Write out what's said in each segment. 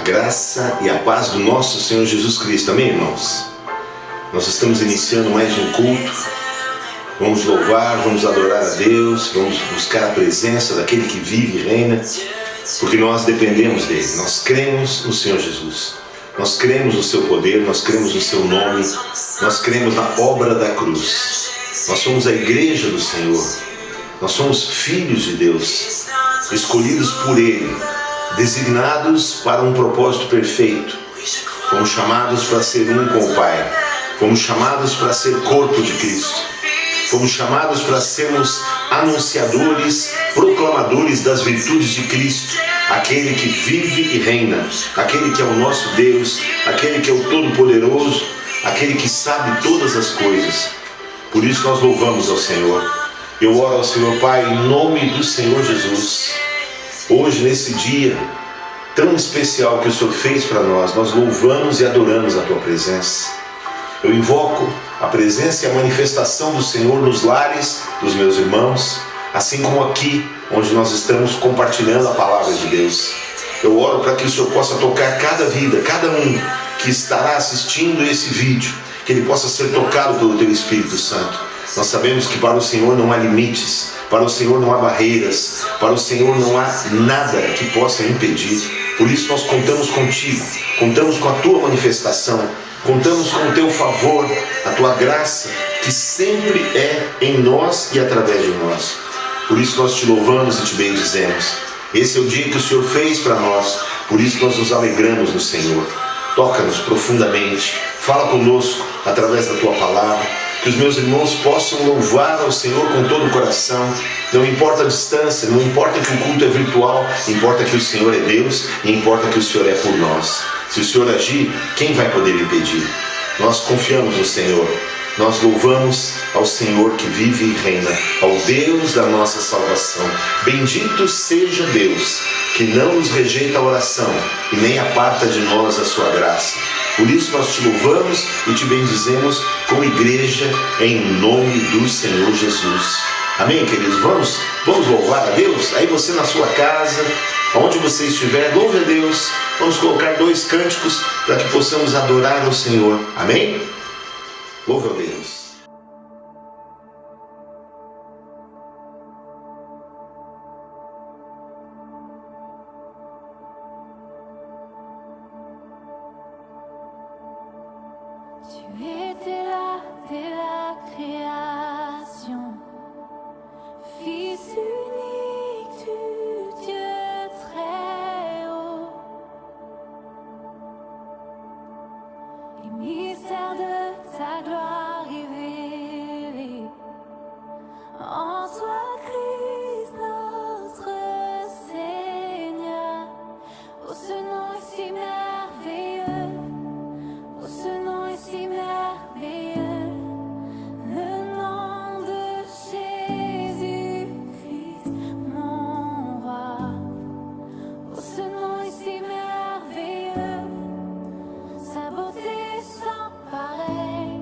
graça e a paz do nosso Senhor Jesus Cristo. Amém, irmãos? Nós estamos iniciando mais um culto. Vamos louvar, vamos adorar a Deus, vamos buscar a presença daquele que vive e reina, porque nós dependemos dele. Nós cremos no Senhor Jesus. Nós cremos no seu poder, nós cremos no seu nome, nós cremos na obra da cruz. Nós somos a igreja do Senhor. Nós somos filhos de Deus, escolhidos por ele, designados para um propósito perfeito. Fomos chamados para ser um com o Pai. Fomos chamados para ser corpo de Cristo. Fomos chamados para sermos anunciadores, proclamadores das virtudes de Cristo, aquele que vive e reina, aquele que é o nosso Deus, aquele que é o Todo-Poderoso, aquele que sabe todas as coisas. Por isso nós louvamos ao Senhor. Eu oro ao Senhor, Pai, em nome do Senhor Jesus. Hoje, nesse dia tão especial que o Senhor fez para nós, nós louvamos e adoramos a Tua presença. Eu invoco a presença e a manifestação do Senhor nos lares dos meus irmãos, assim como aqui, onde nós estamos compartilhando a palavra de Deus. Eu oro para que o Senhor possa tocar cada vida, cada um que estará assistindo esse vídeo, que ele possa ser tocado pelo Teu Espírito Santo. Nós sabemos que para o Senhor não há limites, para o Senhor não há barreiras, para o Senhor não há nada que possa impedir. Por isso nós contamos contigo, contamos com a Tua manifestação, contamos com o Teu favor, a Tua graça, que sempre é em nós e através de nós. Por isso nós Te louvamos e Te bendizemos. Esse é o dia que o Senhor fez para nós, por isso nós nos alegramos no Senhor. Toca-nos profundamente, fala conosco através da Tua palavra, que os meus irmãos possam louvar ao Senhor com todo o coração. Não importa a distância, não importa que o culto é virtual, importa que o Senhor é Deus e importa que o Senhor é por nós. Se o Senhor agir, quem vai poder impedir? Nós confiamos no Senhor. Nós louvamos ao Senhor que vive e reina, ao Deus da nossa salvação. Bendito seja Deus, que não nos rejeita a oração e nem aparta de nós a sua graça. Por isso nós Te louvamos e Te bendizemos como igreja, em nome do Senhor Jesus. Amém, queridos? Vamos louvar a Deus? Aí você na sua casa, onde você estiver, louve a Deus. Vamos colocar 2 cânticos para que possamos adorar ao Senhor. Amém? Louve a Deus. Tu étais là dès la création, Fils unique du Dieu très haut. Les mystères de Ta gloire révélés, en toi Christ notre Seigneur. Oh, ce nom est si merveilleux, oh, ce nom est si merveilleux, le nom de Jésus-Christ, mon roi. Oh, ce nom est si merveilleux, sa beauté sans pareil.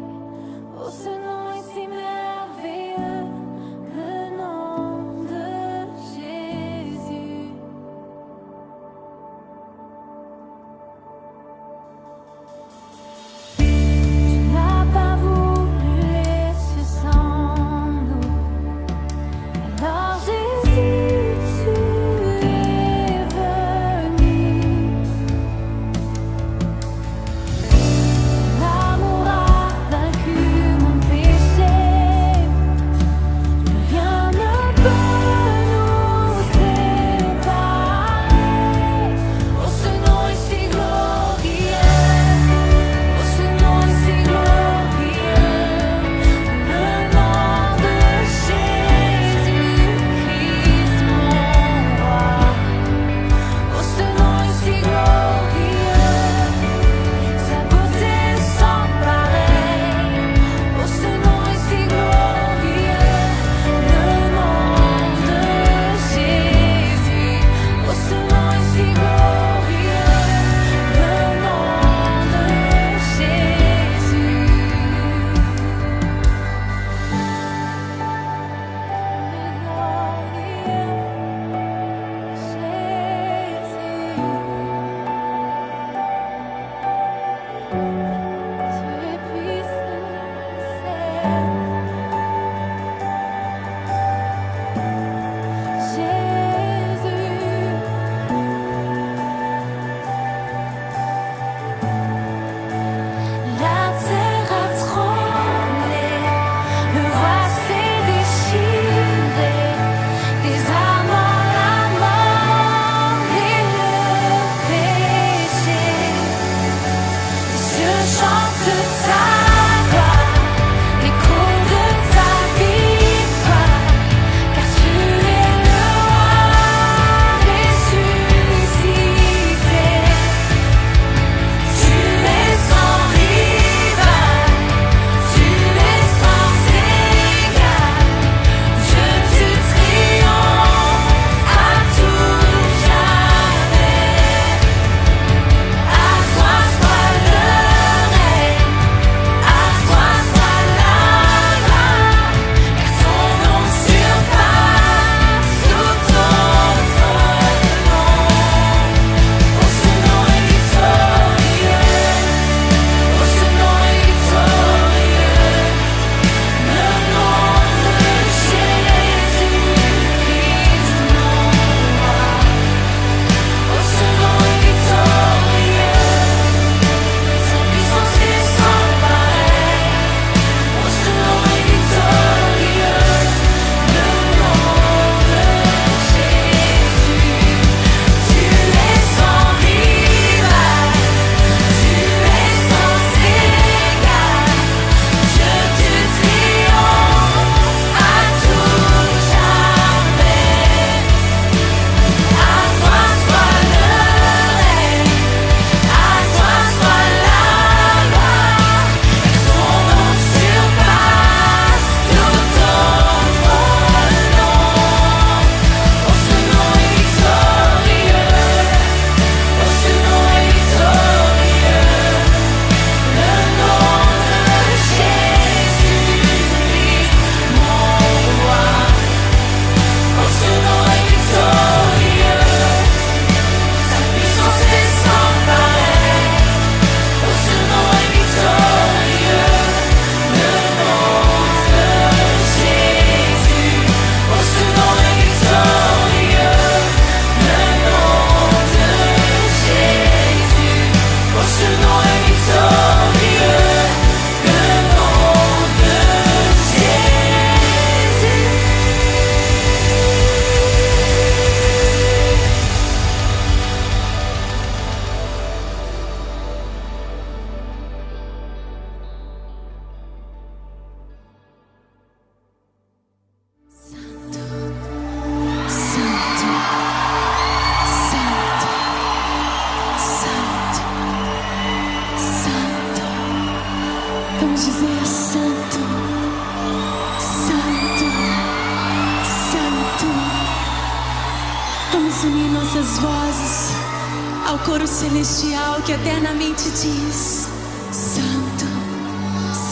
coro celestial que eternamente diz: Santo,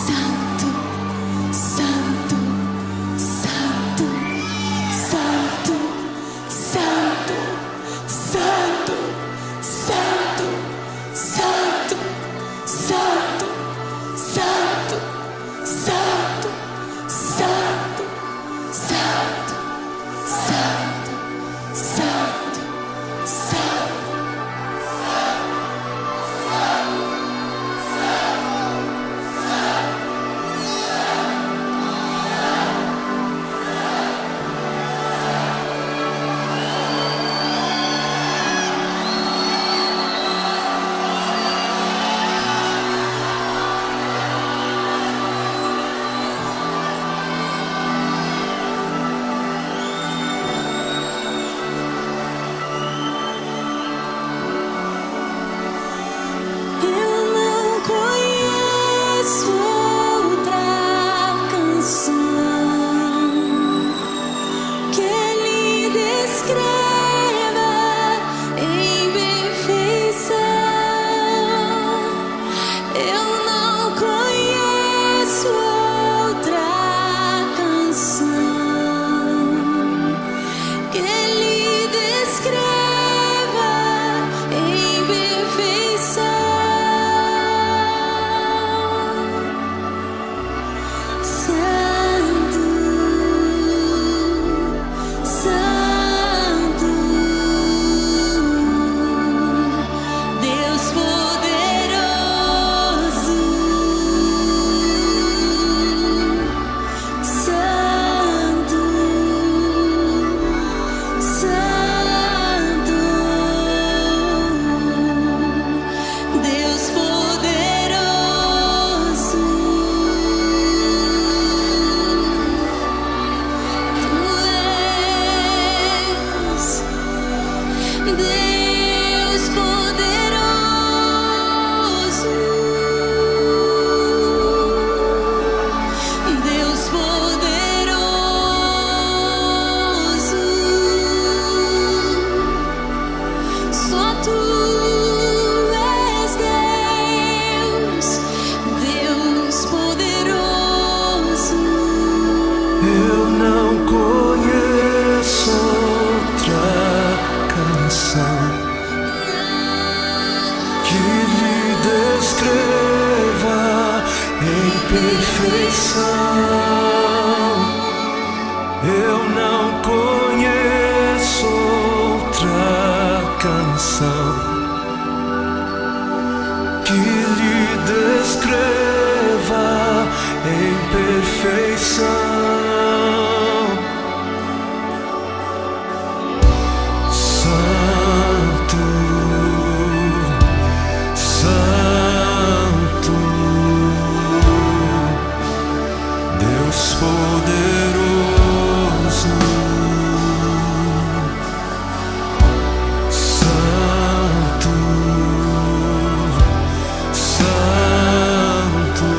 Santo, Santo, Santo, Santo, Santo, Santo, Santo, Santo, Santo, Santo, Santo, Santo, Santo, Santo, Santo, Santo. Eu não conheço outra canção que lhe descreva em perfeição. Eu não conheço outra canção que lhe descreva em perfeição. Santo, Santo, Deus poderoso. Santo, Santo, Deus poderoso. Tu és Deus poderoso, Deus poderoso. Só tu és Deus, Deus poderoso. Eu não conheço outra canção que lhe descreva em perfeição. Eu não conheço outra canção que lhe descreva em perfeição. Santo, Santo, Deus poderoso. Santo, Santo,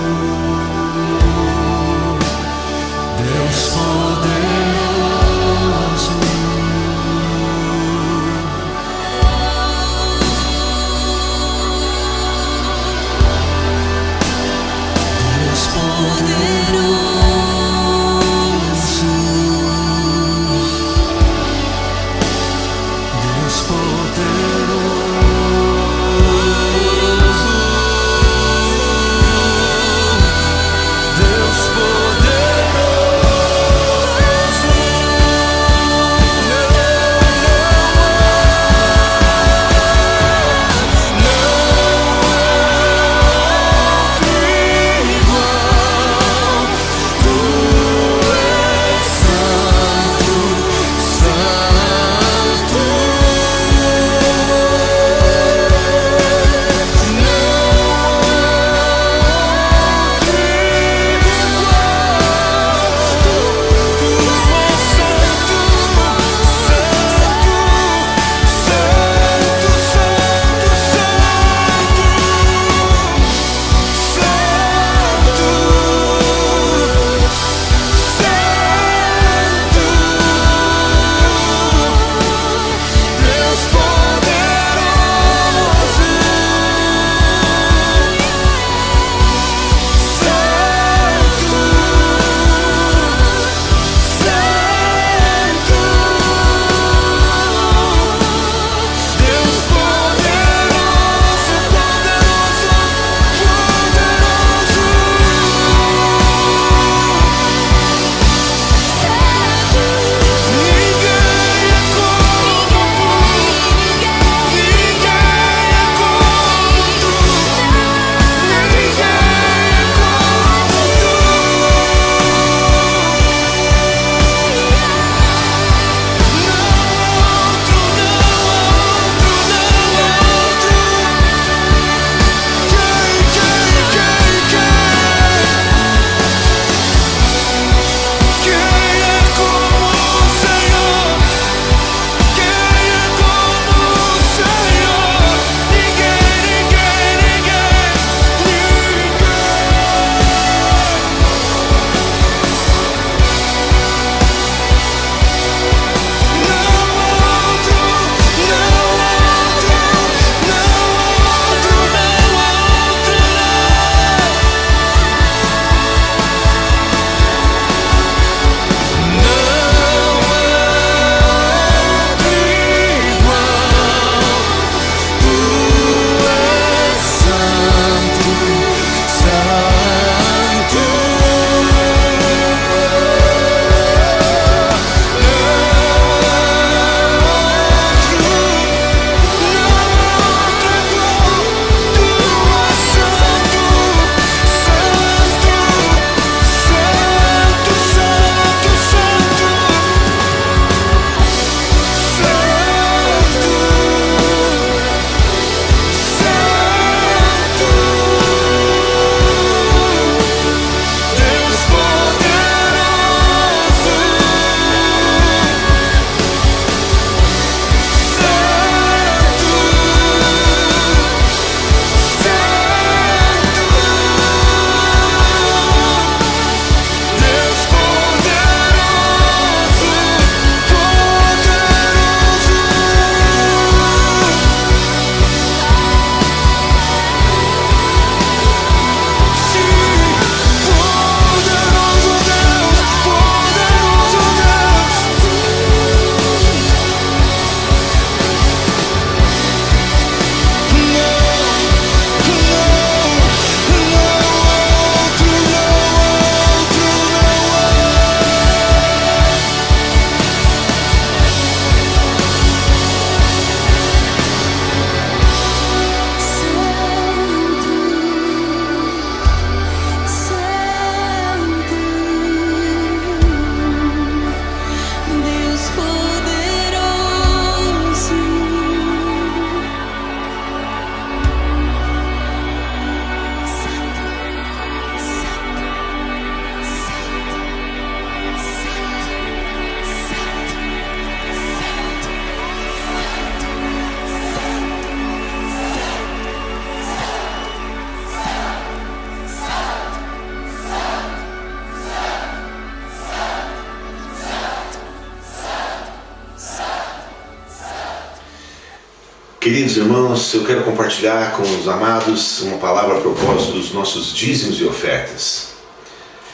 Queridos irmãos, eu quero compartilhar com os amados uma palavra a propósito dos nossos dízimos e ofertas.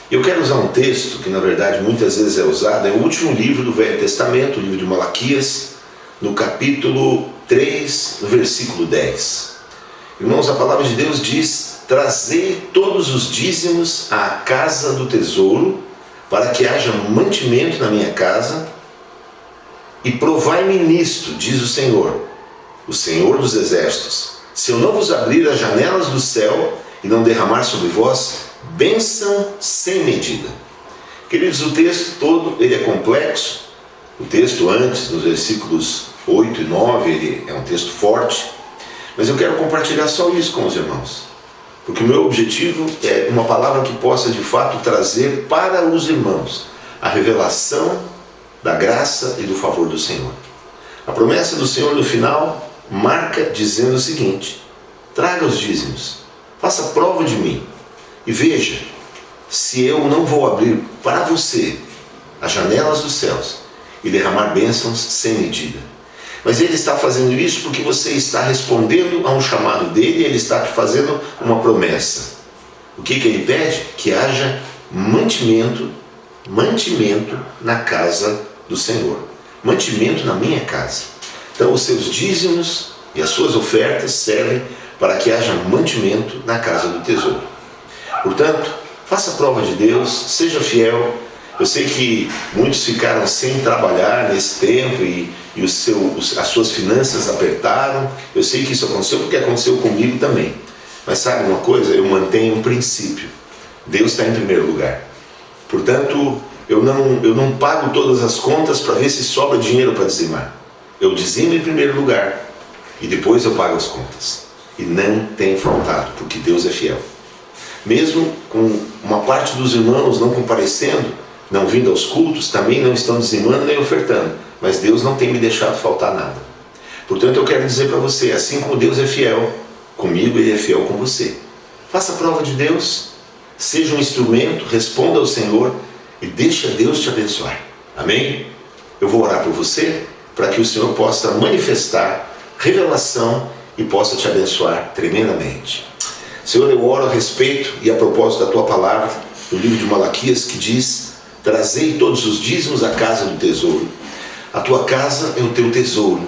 Eu quero usar um texto que na verdade muitas vezes é usado, é o último livro do Velho Testamento, o livro de Malaquias, no capítulo 3, no versículo 10. Irmãos, a palavra de Deus diz: trazei todos os dízimos à casa do tesouro, para que haja mantimento na minha casa, e provai-me nisto, diz o Senhor dos exércitos, se eu não vos abrir as janelas do céu e não derramar sobre vós bênção sem medida. Queridos, o texto todo ele é complexo. O texto antes, nos versículos 8 e 9, ele é um texto forte, mas eu quero compartilhar só isso com os irmãos, porque o meu objetivo é uma palavra que possa de fato trazer para os irmãos a revelação da graça e do favor do Senhor. A promessa do Senhor no final marca dizendo o seguinte: traga os dízimos, faça prova de mim e veja se eu não vou abrir para você as janelas dos céus e derramar bênçãos sem medida. Mas ele está fazendo isso porque você está respondendo a um chamado dele, e ele está te fazendo uma promessa. O que ele pede? Que haja mantimento na casa do Senhor, mantimento na minha casa. Então os seus dízimos e as suas ofertas servem para que haja mantimento na casa do tesouro. Portanto, faça prova de Deus, seja fiel. Eu sei que muitos ficaram sem trabalhar nesse tempo e as suas finanças apertaram. Eu sei que isso aconteceu porque aconteceu comigo também. Mas sabe uma coisa? Eu mantenho um princípio. Deus está em primeiro lugar. Portanto, eu não pago todas as contas para ver se sobra dinheiro para dizimar. Eu dizimo em primeiro lugar e depois eu pago as contas. E não tem faltado, porque Deus é fiel. Mesmo com uma parte dos irmãos não comparecendo, não vindo aos cultos, também não estão dizimando nem ofertando, mas Deus não tem me deixado faltar nada. Portanto, eu quero dizer para você, assim como Deus é fiel comigo, Ele é fiel com você. Faça prova de Deus, seja um instrumento, responda ao Senhor e deixa Deus te abençoar. Amém? Eu vou orar por você para que o Senhor possa manifestar revelação e possa te abençoar tremendamente. Senhor, eu oro a respeito e a propósito da Tua palavra, no livro de Malaquias, que diz: trazei todos os dízimos à casa do tesouro. A tua casa é o teu tesouro,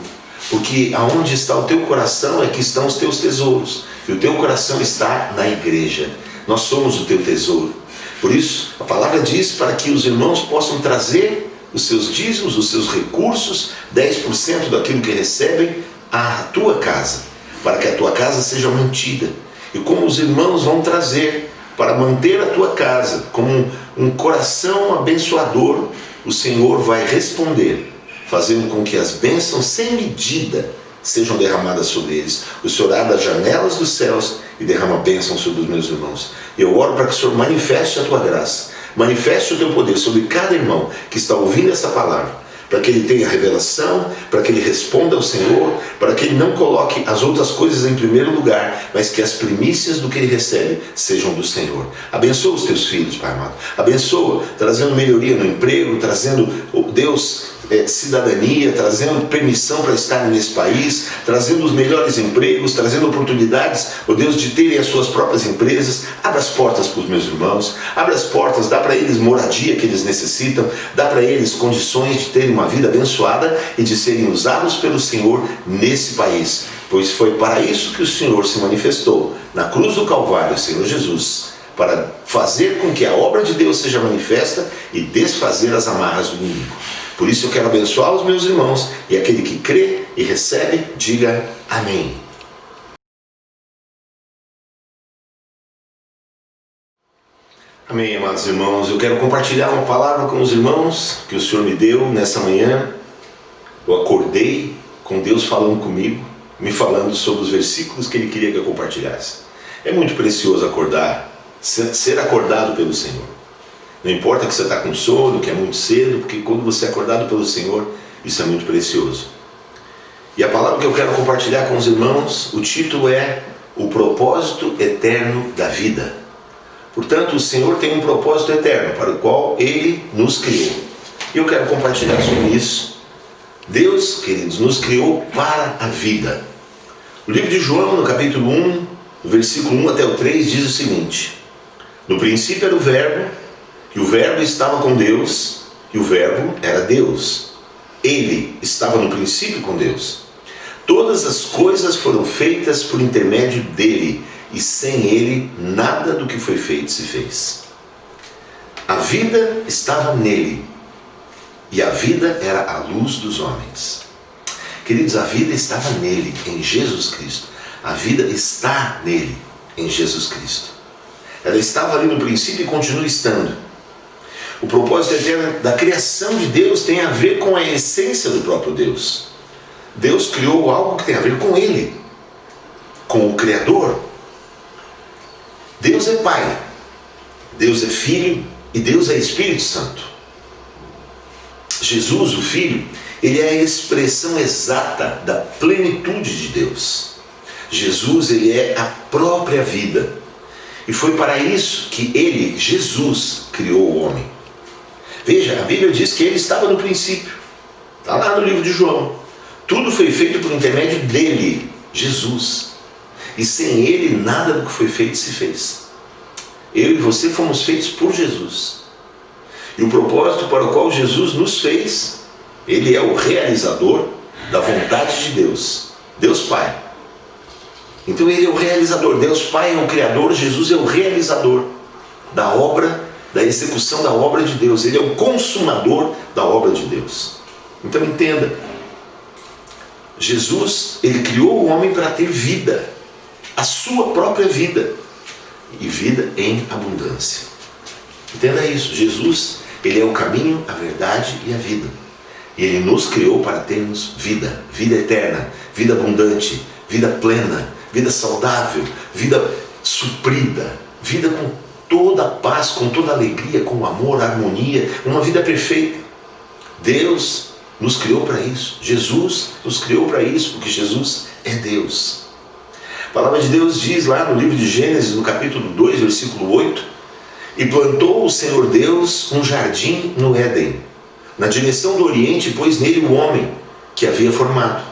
porque aonde está o teu coração é que estão os teus tesouros, e o teu coração está na igreja. Nós somos o teu tesouro. Por isso, a palavra diz para que os irmãos possam trazer os seus dízimos, os seus recursos, 10% daquilo que recebem, à tua casa, para que a tua casa seja mantida. E como os irmãos vão trazer para manter a tua casa como um coração abençoador, o Senhor vai responder, fazendo com que as bênçãos sem medida sejam derramadas sobre eles. O Senhor abre as janelas dos céus e derrama bênçãos sobre os meus irmãos. Eu oro para que o Senhor manifeste a tua graça, manifeste o teu poder sobre cada irmão que está ouvindo essa palavra, para que ele tenha revelação, para que ele responda ao Senhor, para que ele não coloque as outras coisas em primeiro lugar, mas que as primícias do que ele recebe sejam do Senhor. Abençoa os teus filhos, Pai amado. Abençoa, trazendo melhoria no emprego, trazendo, Deus, cidadania, trazendo permissão para estar nesse país, trazendo os melhores empregos, trazendo oportunidades, Deus, de terem as suas próprias empresas. Abra as portas para os meus irmãos, abra as portas, dá para eles moradia que eles necessitam, dá para eles condições de terem uma vida abençoada e de serem usados pelo Senhor nesse país, pois foi para isso que o Senhor se manifestou na cruz do Calvário, Senhor Jesus, para fazer com que a obra de Deus seja manifesta e desfazer as amarras do inimigo. Por isso eu quero abençoar os meus irmãos, e aquele que crê e recebe, diga amém. Amém, amados irmãos. Eu quero compartilhar uma palavra com os irmãos que o Senhor me deu nessa manhã. Eu acordei com Deus falando comigo, me falando sobre os versículos que Ele queria que eu compartilhasse. É muito precioso acordar, ser acordado pelo Senhor. Não importa que você está com sono, que é muito cedo, porque quando você é acordado pelo Senhor, isso é muito precioso. E a palavra que eu quero compartilhar com os irmãos, o título é O Propósito Eterno da Vida. Portanto, o Senhor tem um propósito eterno para o qual Ele nos criou. E eu quero compartilhar sobre isso. Deus, queridos, nos criou para a vida. O livro de João, no capítulo 1, no versículo 1 até o 3, diz o seguinte: no princípio era o Verbo, e o Verbo estava com Deus, e o Verbo era Deus. Ele estava no princípio com Deus. Todas as coisas foram feitas por intermédio dele, e sem ele nada do que foi feito se fez. A vida estava nele, e a vida era a luz dos homens. Queridos, a vida estava nele, em Jesus Cristo. A vida está nele, em Jesus Cristo. Ela estava ali no princípio e continua estando. O propósito eterno da criação de Deus tem a ver com a essência do próprio Deus. Deus criou algo que tem a ver com Ele, com o Criador. Deus é Pai, Deus é Filho e Deus é Espírito Santo. Jesus, o Filho, ele é a expressão exata da plenitude de Deus. Jesus, ele é a própria vida. E foi para isso que ele, Jesus, criou o homem. Veja, a Bíblia diz que ele estava no princípio. Está lá no livro de João. Tudo foi feito por intermédio dele, Jesus. E sem ele, nada do que foi feito se fez. Eu e você fomos feitos por Jesus. E o propósito para o qual Jesus nos fez, ele é o realizador da vontade de Deus. Deus Pai. Então ele é o realizador. Deus Pai é o Criador, Jesus é o realizador da obra, da execução da obra de Deus. Ele é o consumador da obra de Deus. Então entenda, Jesus, ele criou o homem para ter vida, a sua própria vida, e vida em abundância. Entenda isso, Jesus, ele é o caminho, a verdade e a vida. E ele nos criou para termos vida, vida eterna, vida abundante, vida plena, vida saudável, vida suprida, vida com toda a paz, com toda a alegria, com amor, harmonia, uma vida perfeita. Deus nos criou para isso. Jesus nos criou para isso, porque Jesus é Deus. A palavra de Deus diz lá no livro de Gênesis, no capítulo 2, versículo 8: e plantou o Senhor Deus um jardim no Éden, na direção do Oriente, pôs nele o homem que havia formado.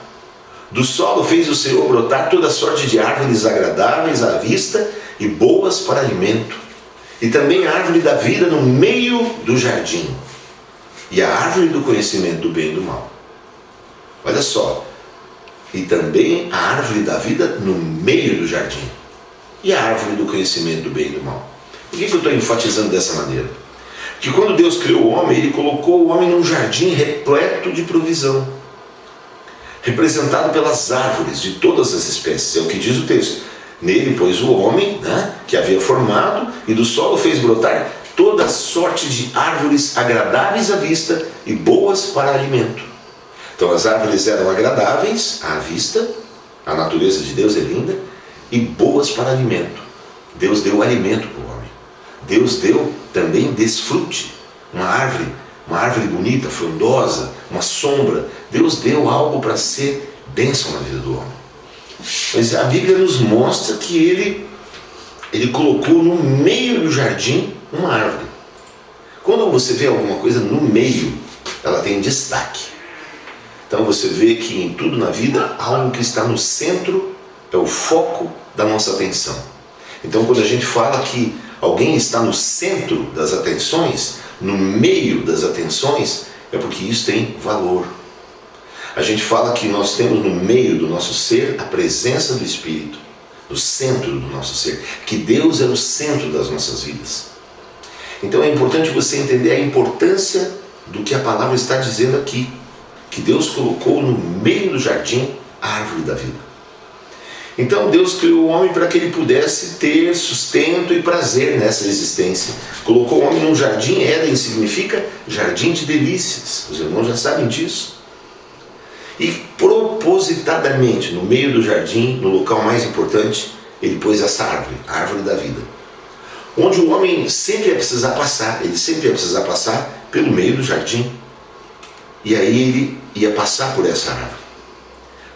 Do solo fez o Senhor brotar toda sorte de árvores agradáveis à vista e boas para alimento, e também a árvore da vida no meio do jardim, e a árvore do conhecimento do bem e do mal. Olha só, e também a árvore da vida no meio do jardim, e a árvore do conhecimento do bem e do mal. Por que eu estou enfatizando dessa maneira? Que quando Deus criou o homem, ele colocou o homem num jardim repleto de provisão, representado pelas árvores de todas as espécies. É o que diz o texto. Nele pôs o homem, que havia formado, e do solo fez brotar toda sorte de árvores agradáveis à vista e boas para alimento. Então as árvores eram agradáveis à vista, a natureza de Deus é linda, e boas para alimento. Deus deu alimento para o homem. Deus deu também desfrute, uma árvore bonita, frondosa, uma sombra. Deus deu algo para ser bênção na vida do homem. Mas a Bíblia nos mostra que ele colocou no meio do jardim uma árvore. Quando você vê alguma coisa no meio, ela tem destaque. Então você vê que em tudo na vida, algo que está no centro é o foco da nossa atenção. Então quando a gente fala que alguém está no centro das atenções, no meio das atenções, é porque isso tem valor. A gente fala que nós temos no meio do nosso ser a presença do Espírito, no centro do nosso ser, que Deus é o centro das nossas vidas. Então é importante você entender a importância do que a palavra está dizendo aqui, que Deus colocou no meio do jardim a árvore da vida. Então Deus criou o homem para que ele pudesse ter sustento e prazer nessa existência. Colocou o homem num jardim. Éden significa jardim de delícias. Os irmãos já sabem disso. E propositadamente, no meio do jardim, no local mais importante, ele pôs essa árvore, a árvore da vida, onde o homem sempre ia precisar passar. Ele sempre ia precisar passar pelo meio do jardim. E aí ele ia passar por essa árvore,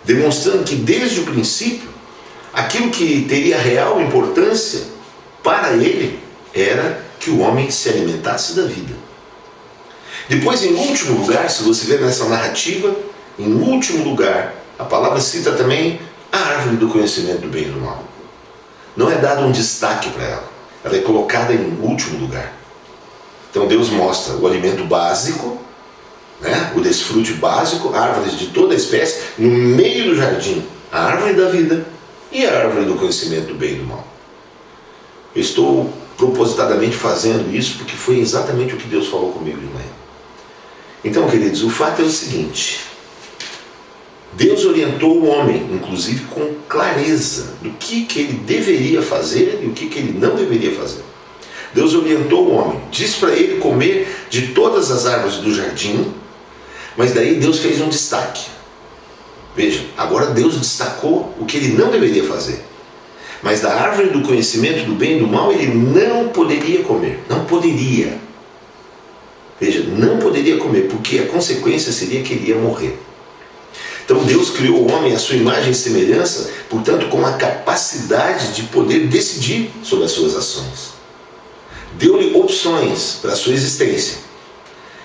demonstrando que desde o princípio, aquilo que teria real importância para ele era que o homem se alimentasse da vida. Depois, em último lugar, se você ver nessa narrativa, em último lugar, a palavra cita também a árvore do conhecimento do bem e do mal. Não é dado um destaque para ela. Ela é colocada em último lugar. Então Deus mostra o alimento básico, né? O desfrute básico, árvores de toda a espécie, no meio do jardim, a árvore da vida e a árvore do conhecimento do bem e do mal. Eu estou propositadamente fazendo isso porque foi exatamente o que Deus falou comigo de manhã. Então, queridos, o fato é o seguinte: Deus orientou o homem, inclusive com clareza, do que ele deveria fazer e o que ele não deveria fazer. Deus orientou o homem, disse para ele comer de todas as árvores do jardim, mas daí Deus fez um destaque. Veja, agora Deus destacou o que ele não deveria fazer. Mas da árvore do conhecimento do bem e do mal ele não poderia comer. Não poderia. Veja, não poderia comer, porque a consequência seria que ele ia morrer. Então Deus criou o homem à sua imagem e semelhança, portanto com a capacidade de poder decidir sobre as suas ações. Deu-lhe opções para a sua existência,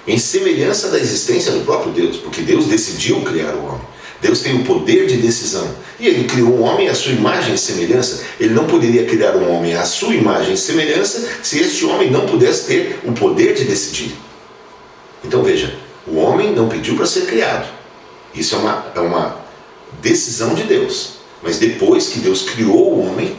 em semelhança da existência do próprio Deus, porque Deus decidiu criar o homem. Deus tem o poder de decisão. E ele criou um homem à sua imagem e semelhança. Ele não poderia criar um homem à sua imagem e semelhança se este homem não pudesse ter o poder de decidir. Então veja, o homem não pediu para ser criado. Isso é uma decisão de Deus. Mas depois que Deus criou o homem,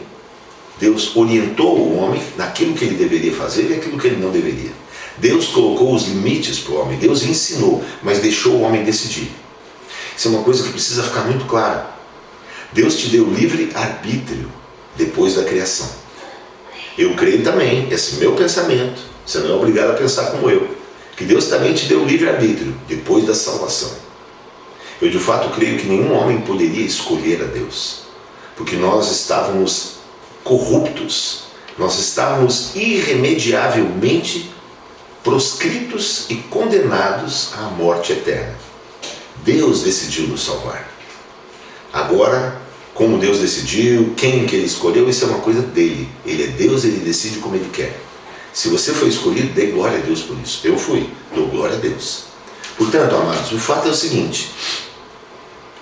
Deus orientou o homem naquilo que ele deveria fazer e aquilo que ele não deveria. Deus colocou os limites para o homem. Deus ensinou, mas deixou o homem decidir. Isso é uma coisa que precisa ficar muito clara. Deus te deu livre arbítrio depois da criação. Eu creio também, esse meu pensamento, você não é obrigado a pensar como eu, que Deus também te deu livre arbítrio depois da salvação. Eu de fato creio que nenhum homem poderia escolher a Deus, porque nós estávamos corruptos, nós estávamos irremediavelmente proscritos e condenados à morte eterna. Deus decidiu nos salvar. Agora, como Deus decidiu, quem que ele escolheu, isso é uma coisa dele. Ele é Deus, ele decide como ele quer. Se você foi escolhido, dê glória a Deus por isso. Eu fui, dou glória a Deus. Portanto, amados, o fato é o seguinte: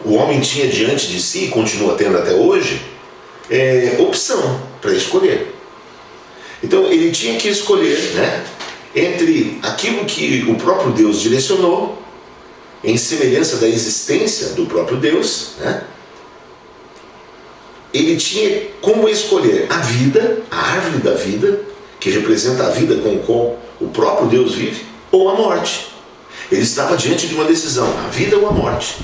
o homem tinha diante de si, e continua tendo até hoje, opção para escolher. Então ele tinha que escolher, né, entre aquilo que o próprio Deus direcionou, em semelhança da existência do próprio Deus, né? Ele tinha como escolher a vida, a árvore da vida, que representa a vida com a qual o próprio Deus vive, ou a morte. Ele estava diante de uma decisão, a vida ou a morte.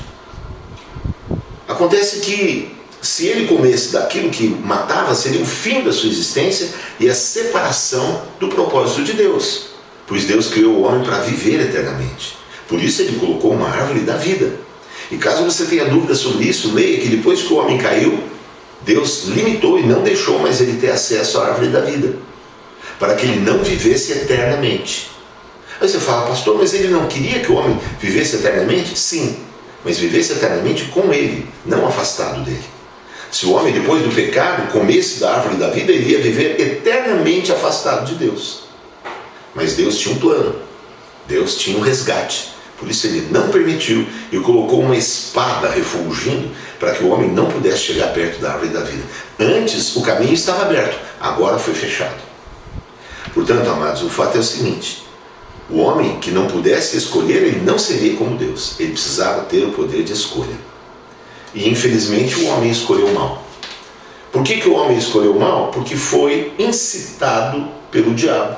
Acontece que, se ele comesse daquilo que matava, seria o fim da sua existência e a separação do propósito de Deus, pois Deus criou o homem para viver eternamente. Por isso ele colocou uma árvore da vida. E caso você tenha dúvida sobre isso, leia que depois que o homem caiu, Deus limitou e não deixou mais ele ter acesso à árvore da vida, para que ele não vivesse eternamente. Aí você fala, pastor, mas ele não queria que o homem vivesse eternamente? Sim, mas vivesse eternamente com ele, não afastado dele. Se o homem, depois do pecado, comesse da árvore da vida, ele ia viver eternamente afastado de Deus. Mas Deus tinha um plano, Deus tinha um resgate. Por isso ele não permitiu e colocou uma espada refulgindo para que o homem não pudesse chegar perto da árvore da vida. Antes o caminho estava aberto, agora foi fechado. Portanto, amados, o fato é o seguinte: o homem que não pudesse escolher, ele não seria como Deus. Ele precisava ter o poder de escolha. E infelizmente o homem escolheu mal. Por que o homem escolheu mal? Porque foi incitado pelo diabo.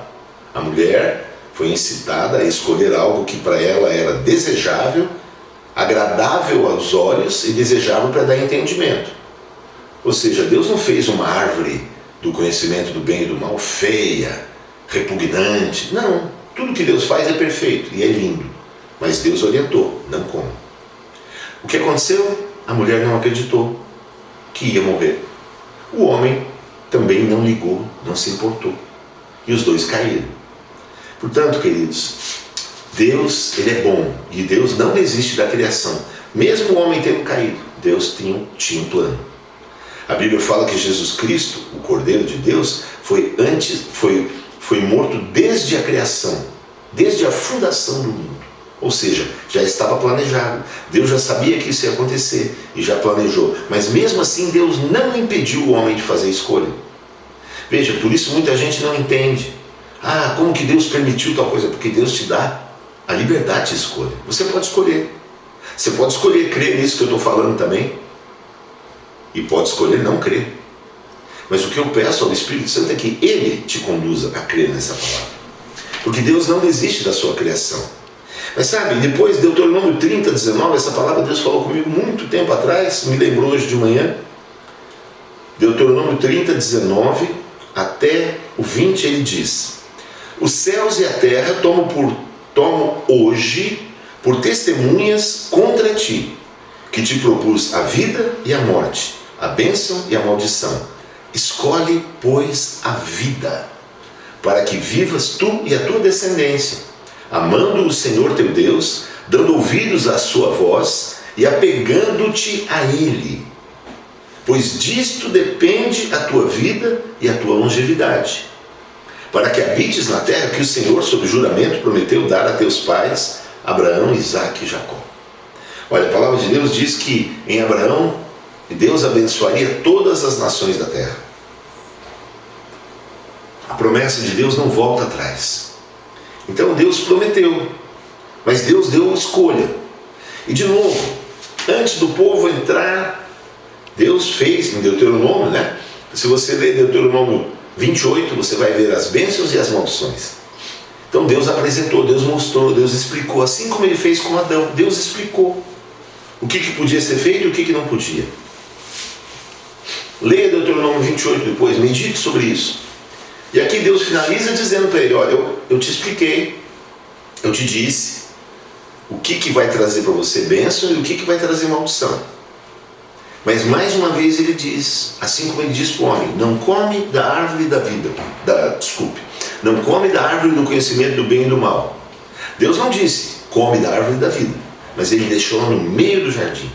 A mulher foi incitada a escolher algo que para ela era desejável, agradável aos olhos e desejável para dar entendimento. Ou seja, Deus não fez uma árvore do conhecimento do bem e do mal feia, repugnante. Não, tudo que Deus faz é perfeito e é lindo. Mas Deus orientou, não como. O que aconteceu? A mulher não acreditou que ia morrer. O homem também não ligou, não se importou. E os dois caíram. Portanto, queridos, Deus, ele é bom, e Deus não desiste da criação. Mesmo o homem tendo caído, Deus tinha um plano. A Bíblia fala que Jesus Cristo, o Cordeiro de Deus, foi morto desde a criação, desde a fundação do mundo. Ou seja, já estava planejado. Deus já sabia que isso ia acontecer e já planejou. Mas mesmo assim, Deus não impediu o homem de fazer a escolha. Veja, por isso muita gente não entende. Ah, como que Deus permitiu tal coisa? Porque Deus te dá a liberdade de escolha. Você pode escolher. Você pode escolher crer nisso que eu estou falando também. E pode escolher não crer. Mas o que eu peço ao Espírito Santo é que Ele te conduza a crer nessa palavra. Porque Deus não desiste da sua criação. Mas sabe, depois de Deuteronômio 30, 19, essa palavra Deus falou comigo muito tempo atrás, me lembrou hoje de manhã. Deuteronômio 30, 19 até o 20, ele diz: os céus e a terra tomam hoje por testemunhas contra ti, que te propus a vida e a morte, a bênção e a maldição. Escolhe, pois, a vida, para que vivas tu e a tua descendência, amando o Senhor teu Deus, dando ouvidos à sua voz e apegando-te a Ele. Pois disto depende a tua vida e a tua longevidade, para que habites na terra que o Senhor, sob juramento, prometeu dar a teus pais, Abraão, Isaque e Jacó. Olha, a palavra de Deus diz que em Abraão, Deus abençoaria todas as nações da terra. A promessa de Deus não volta atrás. Então Deus prometeu, mas Deus deu escolha. E de novo, antes do povo entrar, Deus fez em Deuteronômio, né? Se você ler Deuteronômio 28, você vai ver as bênçãos e as maldições. Então Deus apresentou, Deus mostrou, Deus explicou, assim como Ele fez com Adão. Deus explicou o que podia ser feito e o que não podia. Leia Deuteronômio 28 depois, medite sobre isso. E aqui Deus finaliza dizendo para ele: olha, eu te expliquei, eu te disse o que vai trazer para você bênção e o que vai trazer maldição. Mas mais uma vez ele diz, assim como ele diz para o homem: não come da árvore da vida, não come da árvore do conhecimento do bem e do mal. Deus não disse, come da árvore da vida, mas ele deixou no meio do jardim.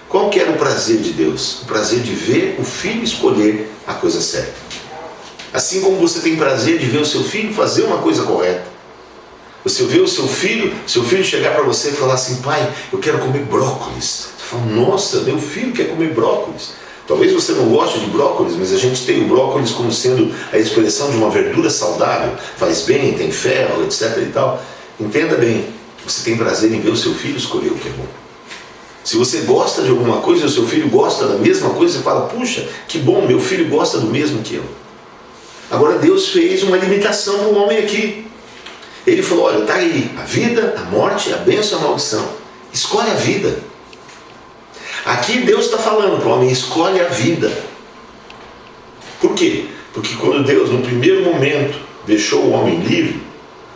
Qual que era o prazer de Deus? O prazer de ver o filho escolher a coisa certa. Assim como você tem prazer de ver o seu filho fazer uma coisa correta. Você vê o seu filho chegar para você e falar assim: pai, eu quero comer brócolis. Você fala: nossa, meu filho quer comer brócolis. Talvez você não goste de brócolis, mas a gente tem o brócolis como sendo a expressão de uma verdura saudável, faz bem, tem ferro, etc. e tal. Entenda bem, você tem prazer em ver o seu filho escolher o que é bom. Se você gosta de alguma coisa e o seu filho gosta da mesma coisa, você fala: puxa, que bom, meu filho gosta do mesmo que eu. Agora Deus fez uma limitação para o homem aqui. Ele falou: olha, está aí a vida, a morte, a bênção, a maldição. Escolhe a vida. Aqui Deus está falando para o homem: escolhe a vida. Por quê? Porque quando Deus, no primeiro momento, deixou o homem livre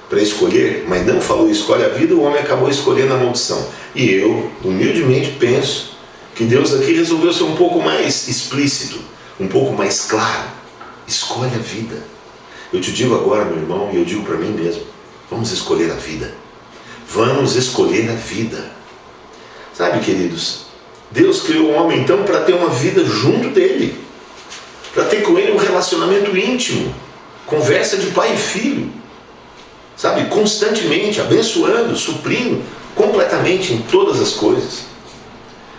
para escolher, mas não falou escolhe a vida, o homem acabou escolhendo a maldição. E eu, humildemente, penso que Deus aqui resolveu ser um pouco mais explícito, um pouco mais claro. Escolhe a vida. Eu te digo agora, meu irmão, e eu digo para mim mesmo: vamos escolher a vida. Vamos escolher a vida. Sabe, queridos, Deus criou o homem então para ter uma vida junto dele, para ter com ele um relacionamento íntimo, conversa de pai e filho, sabe, constantemente, abençoando, suprindo completamente em todas as coisas.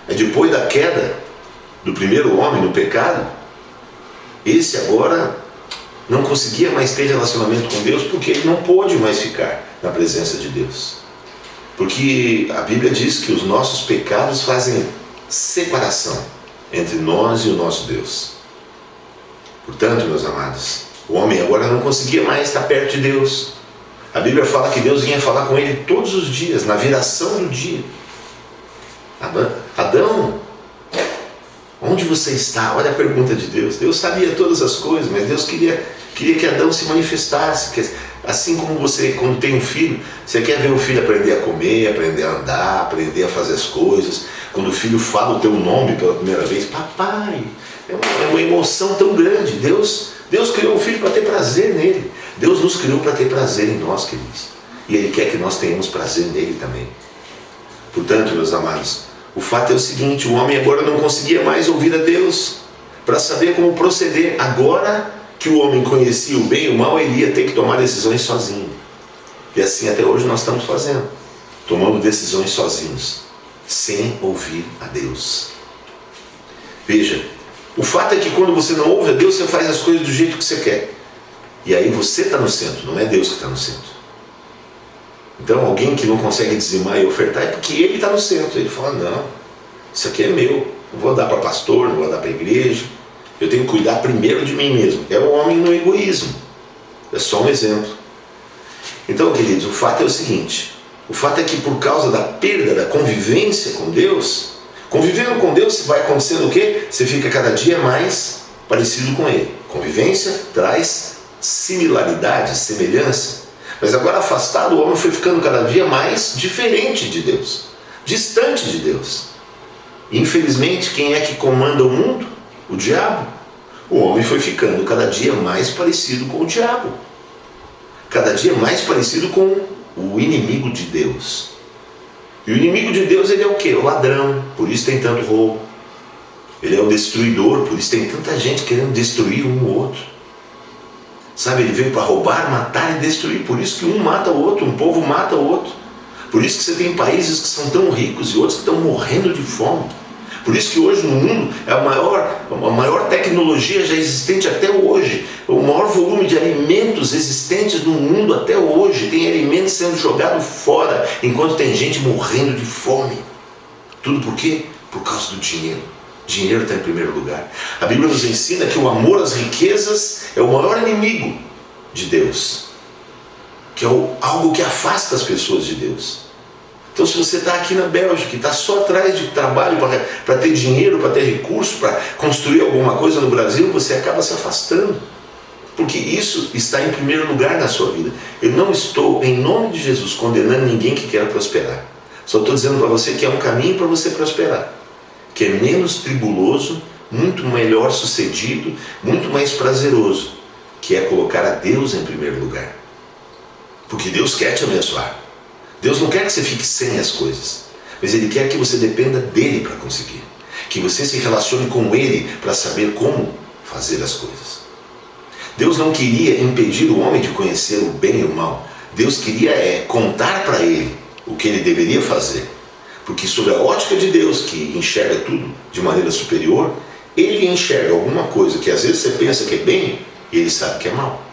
É depois da queda do primeiro homem no pecado, esse agora não conseguia mais ter relacionamento com Deus, porque ele não pôde mais ficar na presença de Deus. Porque a Bíblia diz que os nossos pecados fazem separação entre nós e o nosso Deus. Portanto, meus amados, o homem agora não conseguia mais estar perto de Deus. A Bíblia fala que Deus vinha falar com ele todos os dias, na viração do dia. Adão, onde você está? Olha a pergunta de Deus. Deus sabia todas as coisas, mas Deus queria que Adão se manifestasse. Assim como você, quando tem um filho, você quer ver o filho aprender a comer, aprender a andar, aprender a fazer as coisas. Quando o filho fala o teu nome pela primeira vez: papai, é uma emoção tão grande. Deus criou o filho para ter prazer nele. Deus nos criou para ter prazer em nós, queridos. E Ele quer que nós tenhamos prazer nele também. Portanto, meus amados, o fato é o seguinte: o homem agora não conseguia mais ouvir a Deus para saber como proceder. Agora que o homem conhecia o bem e o mal, ele ia ter que tomar decisões sozinho. E assim até hoje nós estamos fazendo. tomando decisões sozinhos, sem ouvir a Deus. Veja, o fato é que quando você não ouve a Deus, você faz as coisas do jeito que você quer. E aí você está no centro, não é Deus que está no centro. Então alguém que não consegue dizimar e ofertar é porque ele está no centro. Ele fala, não, isso aqui é meu, não vou dar para pastor, não vou dar para a igreja, eu tenho que cuidar primeiro de mim mesmo. É o homem no egoísmo. É só um exemplo. Então, queridos, o fato é o seguinte, o fato é que por causa da perda da convivência com Deus, convivendo com Deus vai acontecendo o quê? Você fica cada dia mais parecido com Ele. Convivência traz similaridade, semelhança. Mas agora afastado, o homem foi ficando cada dia mais diferente de Deus, distante de Deus. Infelizmente, quem é que comanda o mundo? O diabo. O homem foi ficando cada dia mais parecido com o diabo. Cada dia mais parecido com o inimigo de Deus. E o inimigo de Deus, ele é o quê? O ladrão, por isso tem tanto roubo. Ele é o destruidor, por isso tem tanta gente querendo destruir um ou outro. Sabe, ele veio para roubar, matar e destruir. Por isso que um mata o outro, um povo mata o outro. Por isso que você tem países que são tão ricos e outros que estão morrendo de fome. Por isso que hoje no mundo é a maior tecnologia já existente até hoje. O maior volume de alimentos existentes no mundo até hoje. Tem alimentos sendo jogados fora, enquanto tem gente morrendo de fome. Tudo por quê? Por causa do dinheiro. Dinheiro está em primeiro lugar. A Bíblia nos ensina que o amor às riquezas é o maior inimigo de Deus. Que é algo que afasta as pessoas de Deus. Então, se você está aqui na Bélgica, está só atrás de trabalho para ter dinheiro, para ter recurso, para construir alguma coisa no Brasil, você acaba se afastando. Porque isso está em primeiro lugar na sua vida. Eu não estou, em nome de Jesus, condenando ninguém que quer prosperar. Só estou dizendo para você que é um caminho para você prosperar. Que é menos tribuloso, muito melhor sucedido, muito mais prazeroso. Que é colocar a Deus em primeiro lugar. Porque Deus quer te abençoar. Deus não quer que você fique sem as coisas, mas Ele quer que você dependa dEle para conseguir. Que você se relacione com Ele para saber como fazer as coisas. Deus não queria impedir o homem de conhecer o bem e o mal. Deus queria contar para ele o que ele deveria fazer. Porque sob a ótica de Deus, que enxerga tudo de maneira superior, Ele enxerga alguma coisa que às vezes você pensa que é bem e Ele sabe que é mal.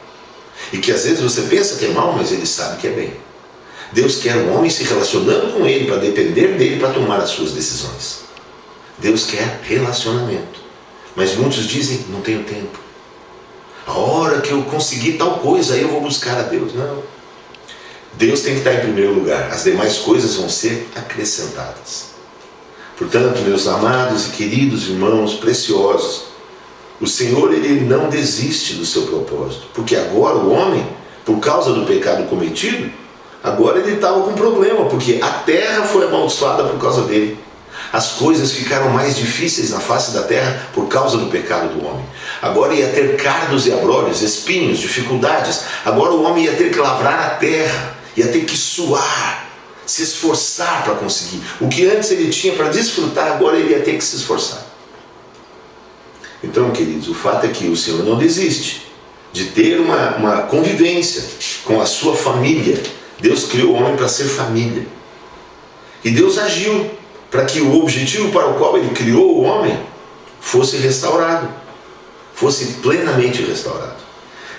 E que às vezes você pensa que é mal, mas Ele sabe que é bem. Deus quer um homem se relacionando com Ele para depender dEle para tomar as suas decisões. Deus quer relacionamento. Mas muitos dizem, não tenho tempo. A hora que eu conseguir tal coisa, aí eu vou buscar a Deus. Não. Deus tem que estar em primeiro lugar. As demais coisas vão ser acrescentadas. Portanto, meus amados e queridos irmãos preciosos, o Senhor, Ele não desiste do seu propósito. Porque agora o homem, por causa do pecado cometido, agora ele estava com problema, porque a terra foi amaldiçoada por causa dele. As coisas ficaram mais difíceis na face da terra por causa do pecado do homem. Agora ia ter cardos e abrolhos, espinhos, dificuldades. Agora o homem ia ter que lavrar a terra, ia ter que suar, se esforçar para conseguir. O que antes ele tinha para desfrutar, agora ele ia ter que se esforçar. Então, queridos, o fato é que o Senhor não desiste de ter uma convivência com a sua família. Deus criou o homem para ser família. E Deus agiu para que o objetivo para o qual Ele criou o homem fosse restaurado. Fosse plenamente restaurado.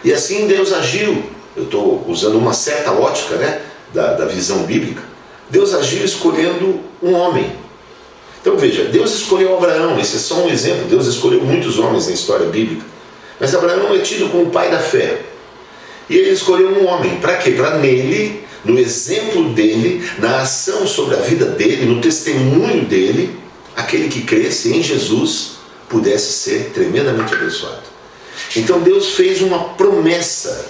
E assim Deus agiu. Eu estou usando uma certa ótica, da visão bíblica. Deus agiu escolhendo um homem. Então veja, Deus escolheu Abraão. Esse é só um exemplo. Deus escolheu muitos homens na história bíblica. Mas Abraão é tido como o pai da fé. E Ele escolheu um homem. Para quê? Para nele, no exemplo dele, na ação sobre a vida dele, no testemunho dele, aquele que cresce em Jesus pudesse ser tremendamente abençoado. Então Deus fez uma promessa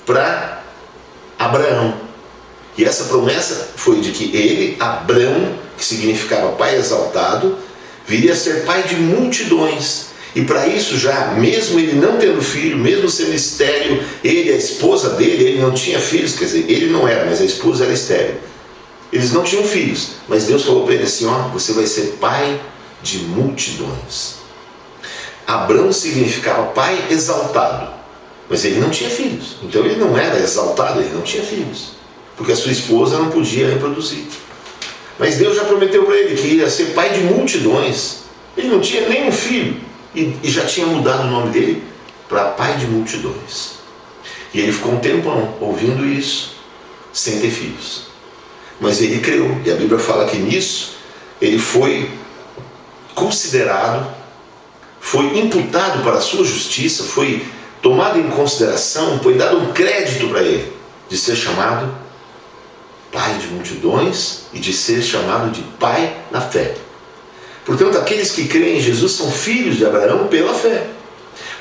para Abraão. E essa promessa foi de que ele, Abrão, que significava pai exaltado, viria a ser pai de multidões. E para isso já, mesmo ele não tendo filho, mesmo sendo estéril, ele, a esposa dele, ele não tinha filhos, quer dizer, ele não era, mas a esposa era estéril. Eles não tinham filhos, mas Deus falou para ele assim, você vai ser pai de multidões. Abrão significava pai exaltado, mas ele não tinha filhos. Então ele não era exaltado, ele não tinha filhos. porque a sua esposa não podia reproduzir. Mas Deus já prometeu para ele que ia ser pai de multidões. Ele não tinha nenhum filho e já tinha mudado o nome dele para pai de multidões. E ele ficou um tempão ouvindo isso, sem ter filhos. Mas ele creu, e a Bíblia fala que nisso ele foi considerado, foi imputado para a sua justiça, foi tomado em consideração, foi dado um crédito para ele de ser chamado pai de multidões e de ser chamado de pai na fé. Portanto, aqueles que creem em Jesus são filhos de Abraão pela fé.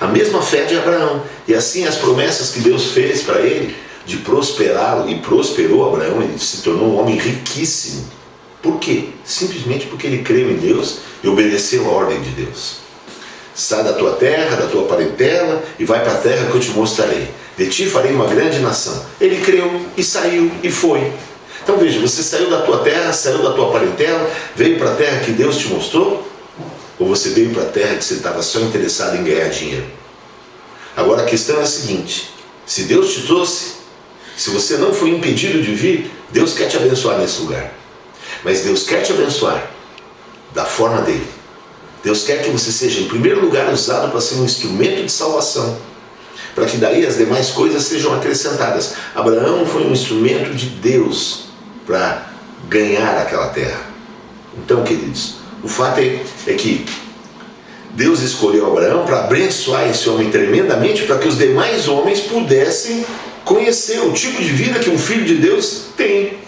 A mesma fé de Abraão. E assim as promessas que Deus fez para ele de prosperá-lo, e prosperou Abraão, ele se tornou um homem riquíssimo. Por quê? Simplesmente porque ele creu em Deus e obedeceu a ordem de Deus. Sai da tua terra, da tua parentela e vai para a terra que eu te mostrarei. De ti farei uma grande nação. Ele creu e saiu e foi. Então veja, você saiu da tua terra, saiu da tua parentela, veio para a terra que Deus te mostrou? Ou você veio para a terra que você estava só interessado em ganhar dinheiro? Agora a questão é a seguinte: se Deus te trouxe, se você não foi impedido de vir, Deus quer te abençoar nesse lugar. Mas Deus quer te abençoar da forma dele. Deus quer que você seja, em primeiro lugar, usado para ser um instrumento de salvação, para que daí as demais coisas sejam acrescentadas. Abraão foi um instrumento de Deus para ganhar aquela terra. Então, queridos, o fato é que Deus escolheu Abraão para abençoar esse homem tremendamente, para que os demais homens pudessem conhecer o tipo de vida que um filho de Deus tem.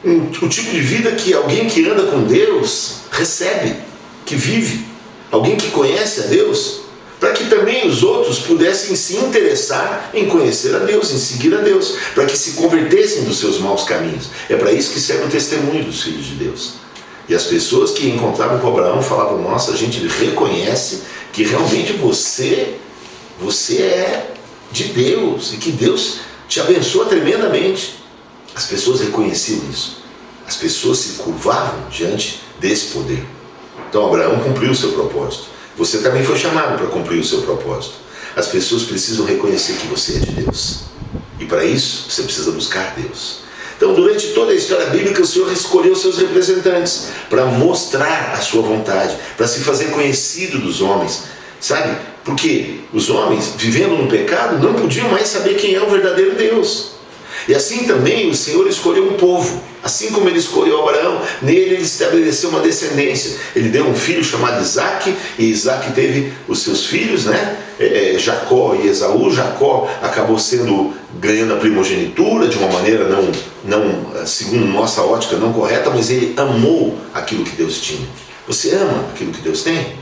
O tipo de vida que alguém que anda com Deus recebe, que vive. Alguém que conhece a Deus, para que também os outros pudessem se interessar em conhecer a Deus, em seguir a Deus, para que se convertessem dos seus maus caminhos. É para isso que serve o testemunho dos filhos de Deus. E as pessoas que encontravam com Abraão falavam: nossa, a gente reconhece que realmente você é de Deus e que Deus te abençoa tremendamente. As pessoas reconheciam isso. As pessoas se curvavam diante desse poder. Então Abraão cumpriu o seu propósito. Você também foi chamado para cumprir o seu propósito. As pessoas precisam reconhecer que você é de Deus. E para isso, você precisa buscar Deus. Então, durante toda a história bíblica, o Senhor escolheu seus representantes para mostrar a sua vontade, para se fazer conhecido dos homens. Sabe? Porque os homens, vivendo no pecado, não podiam mais saber quem é o verdadeiro Deus. E assim também o Senhor escolheu um povo. Assim como ele escolheu Abraão, nele ele estabeleceu uma descendência. Ele deu um filho chamado Isaac, e Isaac teve os seus filhos, né? Jacó e Esaú. Jacó acabou ganhando a primogenitura de uma maneira não, segundo nossa ótica, não correta, mas ele amou aquilo que Deus tinha. Você ama aquilo que Deus tem?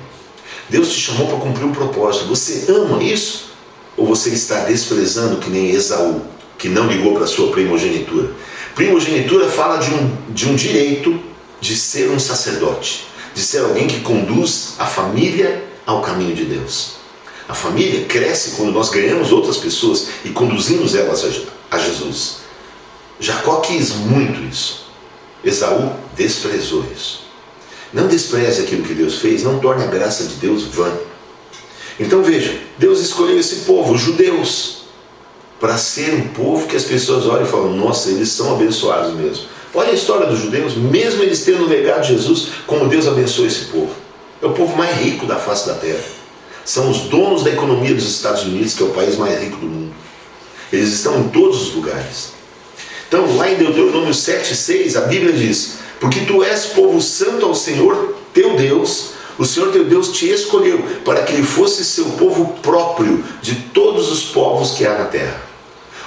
Deus te chamou para cumprir um propósito. Você ama isso? Ou você está desprezando que nem Esaú, que não ligou para a sua primogenitura? Primogenitura fala de um direito de ser um sacerdote, de ser alguém que conduz a família ao caminho de Deus. A família cresce quando nós ganhamos outras pessoas e conduzimos elas a Jesus. Jacó quis muito isso. Esaú desprezou isso. Não despreze aquilo que Deus fez, não torne a graça de Deus vã. Então veja, Deus escolheu esse povo, os judeus, para ser um povo que as pessoas olham e falam: nossa, eles são abençoados mesmo. Olha a história dos judeus, mesmo eles tendo negado Jesus, como Deus abençoou esse povo. É o povo mais rico da face da terra. São os donos da economia dos Estados Unidos, que é o país mais rico do mundo. Eles estão em todos os lugares. Então, lá em Deuteronômio 7,6, a Bíblia diz: porque tu és povo santo ao Senhor teu Deus, o Senhor teu Deus te escolheu para que ele fosse seu povo próprio de todos os povos que há na terra.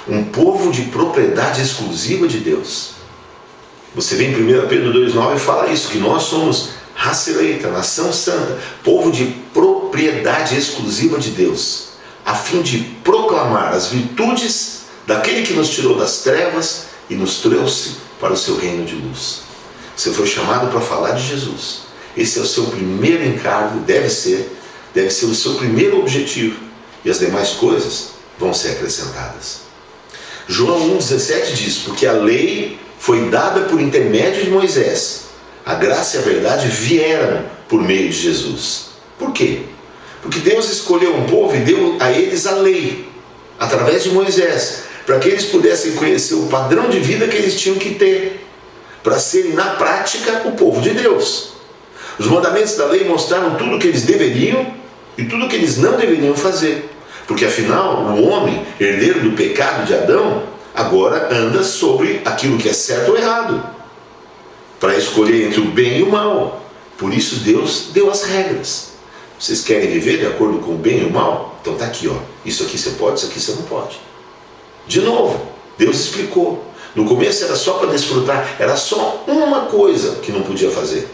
Um povo de propriedade exclusiva de Deus. Você vê em 1 Pedro 2,9 e fala isso, que nós somos raça eleita, nação santa, povo de propriedade exclusiva de Deus, a fim de proclamar as virtudes daquele que nos tirou das trevas e nos trouxe para o seu reino de luz. Você foi chamado para falar de Jesus. Esse é o seu primeiro encargo, deve ser o seu primeiro objetivo. E as demais coisas vão ser acrescentadas. João 1,17 diz: porque a lei foi dada por intermédio de Moisés, a graça e a verdade vieram por meio de Jesus. Por quê? Porque Deus escolheu um povo e deu a eles a lei, através de Moisés, para que eles pudessem conhecer o padrão de vida que eles tinham que ter, para serem na prática o povo de Deus. Os mandamentos da lei mostraram tudo o que eles deveriam e tudo o que eles não deveriam fazer, porque afinal o homem, herdeiro do pecado de Adão, agora anda sobre aquilo que é certo ou errado, para escolher entre o bem e o mal. Por isso Deus deu as regras. Vocês querem viver de acordo com o bem e o mal? Então está aqui, ó. Isso aqui você pode, isso aqui você não pode. De novo, Deus explicou. No começo era só para desfrutar, era só uma coisa que não podia fazer.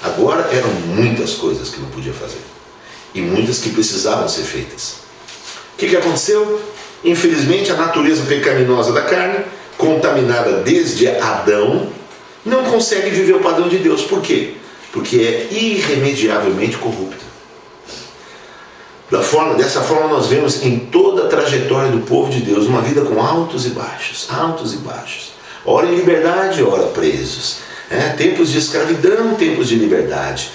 Agora eram muitas coisas que não podia fazer. E muitas que precisavam ser feitas. O que aconteceu? Infelizmente a natureza pecaminosa da carne, contaminada desde Adão, não consegue viver o padrão de Deus. Por quê? Porque é irremediavelmente corrupta. Dessa forma nós vemos em toda a trajetória do povo de Deus uma vida com altos e baixos, altos e baixos. Ora em liberdade, ora presos. Tempos de escravidão, tempos de liberdade.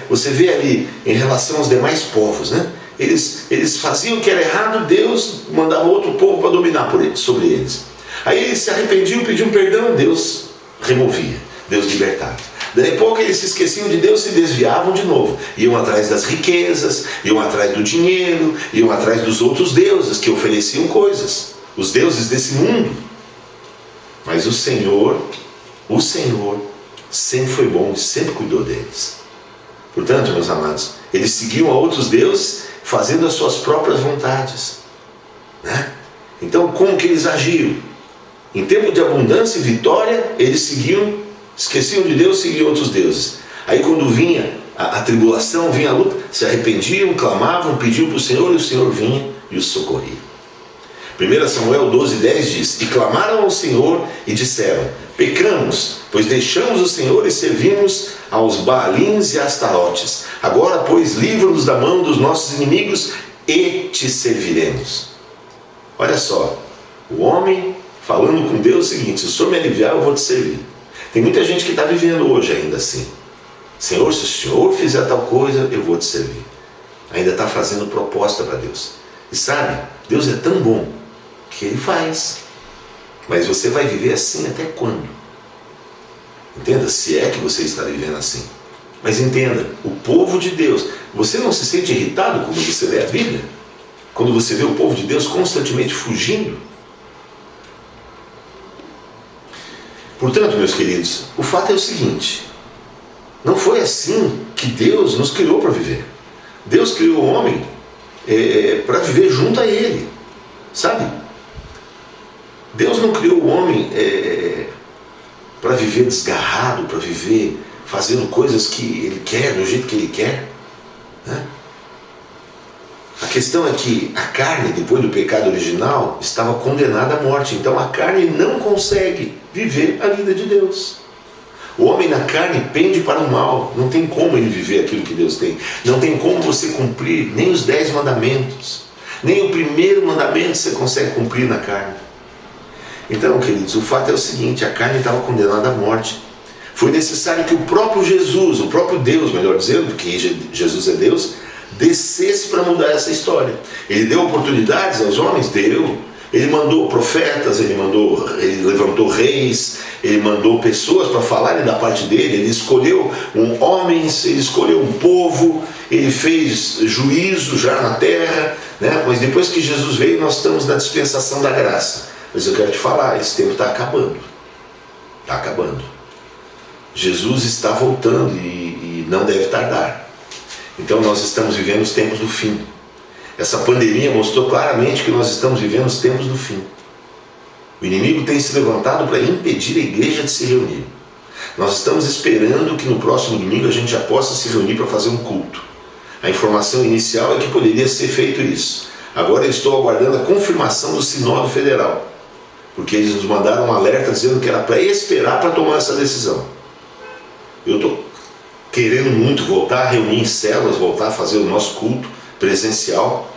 Você vê ali em relação aos demais povos, né? Eles faziam o que era errado, Deus mandava outro povo para dominar sobre eles. Aí eles se arrependiam, pediam perdão, Deus removia, Deus libertava. Daí a pouco eles se esqueciam de Deus, se desviavam de novo. Iam atrás das riquezas, iam atrás do dinheiro, iam atrás dos outros deuses que ofereciam coisas. Os deuses desse mundo. Mas o Senhor sempre foi bom e sempre cuidou deles. Portanto, meus amados, eles seguiam a outros deuses fazendo as suas próprias vontades. Né? Então, como que eles agiam? Em tempo de abundância e vitória, eles esqueciam de Deus, seguiam outros deuses. Aí quando vinha a tribulação, vinha a luta, se arrependiam, clamavam, pediam para o Senhor, e o Senhor vinha e os socorria. 1 Samuel 12:10 diz: E clamaram ao Senhor e disseram: Pecamos, pois deixamos o Senhor e servimos aos Baalins e Astarotes. Agora, pois, livra-nos da mão dos nossos inimigos e te serviremos. Olha só, o homem falando com Deus o seguinte: se o Senhor me aliviar, eu vou te servir. Tem muita gente que está vivendo hoje ainda assim. Senhor, se o Senhor fizer tal coisa, eu vou te servir. Ainda está fazendo proposta para Deus. E sabe, Deus é tão bom que Ele faz. Mas você vai viver assim até quando? Entenda, se é que você está vivendo assim. Mas entenda, o povo de Deus, você não se sente irritado quando você lê a Bíblia? Quando você vê o povo de Deus constantemente fugindo? Portanto, meus queridos, o fato é o seguinte: não foi assim que Deus nos criou para viver. Deus criou o homem para viver junto a Ele, sabe? Deus não criou o homem para viver desgarrado, para viver fazendo coisas que Ele quer, do jeito que Ele quer, né? A questão é que a carne, depois do pecado original, estava condenada à morte. Então a carne não consegue viver a vida de Deus. O homem na carne pende para o mal. Não tem como ele viver aquilo que Deus tem. Não tem como você cumprir nem os 10 mandamentos. Nem o primeiro mandamento você consegue cumprir na carne. Então, queridos, o fato é o seguinte: a carne estava condenada à morte. Foi necessário que o próprio Jesus, o próprio Deus, melhor dizendo, porque Jesus é Deus, descesse para mudar essa história. Ele deu oportunidades aos homens? Deu. Ele mandou profetas, ele levantou reis, ele mandou pessoas para falarem da parte dele, ele escolheu homens, ele escolheu um povo, ele fez juízo já na terra, né? Mas depois que Jesus veio, nós estamos na dispensação da graça. Mas eu quero te falar, esse tempo está acabando. Está acabando. Jesus está voltando e não deve tardar. Então nós estamos vivendo os tempos do fim. Essa pandemia mostrou claramente que nós estamos vivendo os tempos do fim. O inimigo tem se levantado para impedir a igreja de se reunir. Nós estamos esperando que no próximo domingo a gente já possa se reunir para fazer um culto. A informação inicial é que poderia ser feito isso. Agora eu estou aguardando a confirmação do Sinódio Federal, porque eles nos mandaram um alerta dizendo que era para esperar para tomar essa decisão. Eu estou querendo muito voltar a reunir em células, voltar a fazer o nosso culto presencial,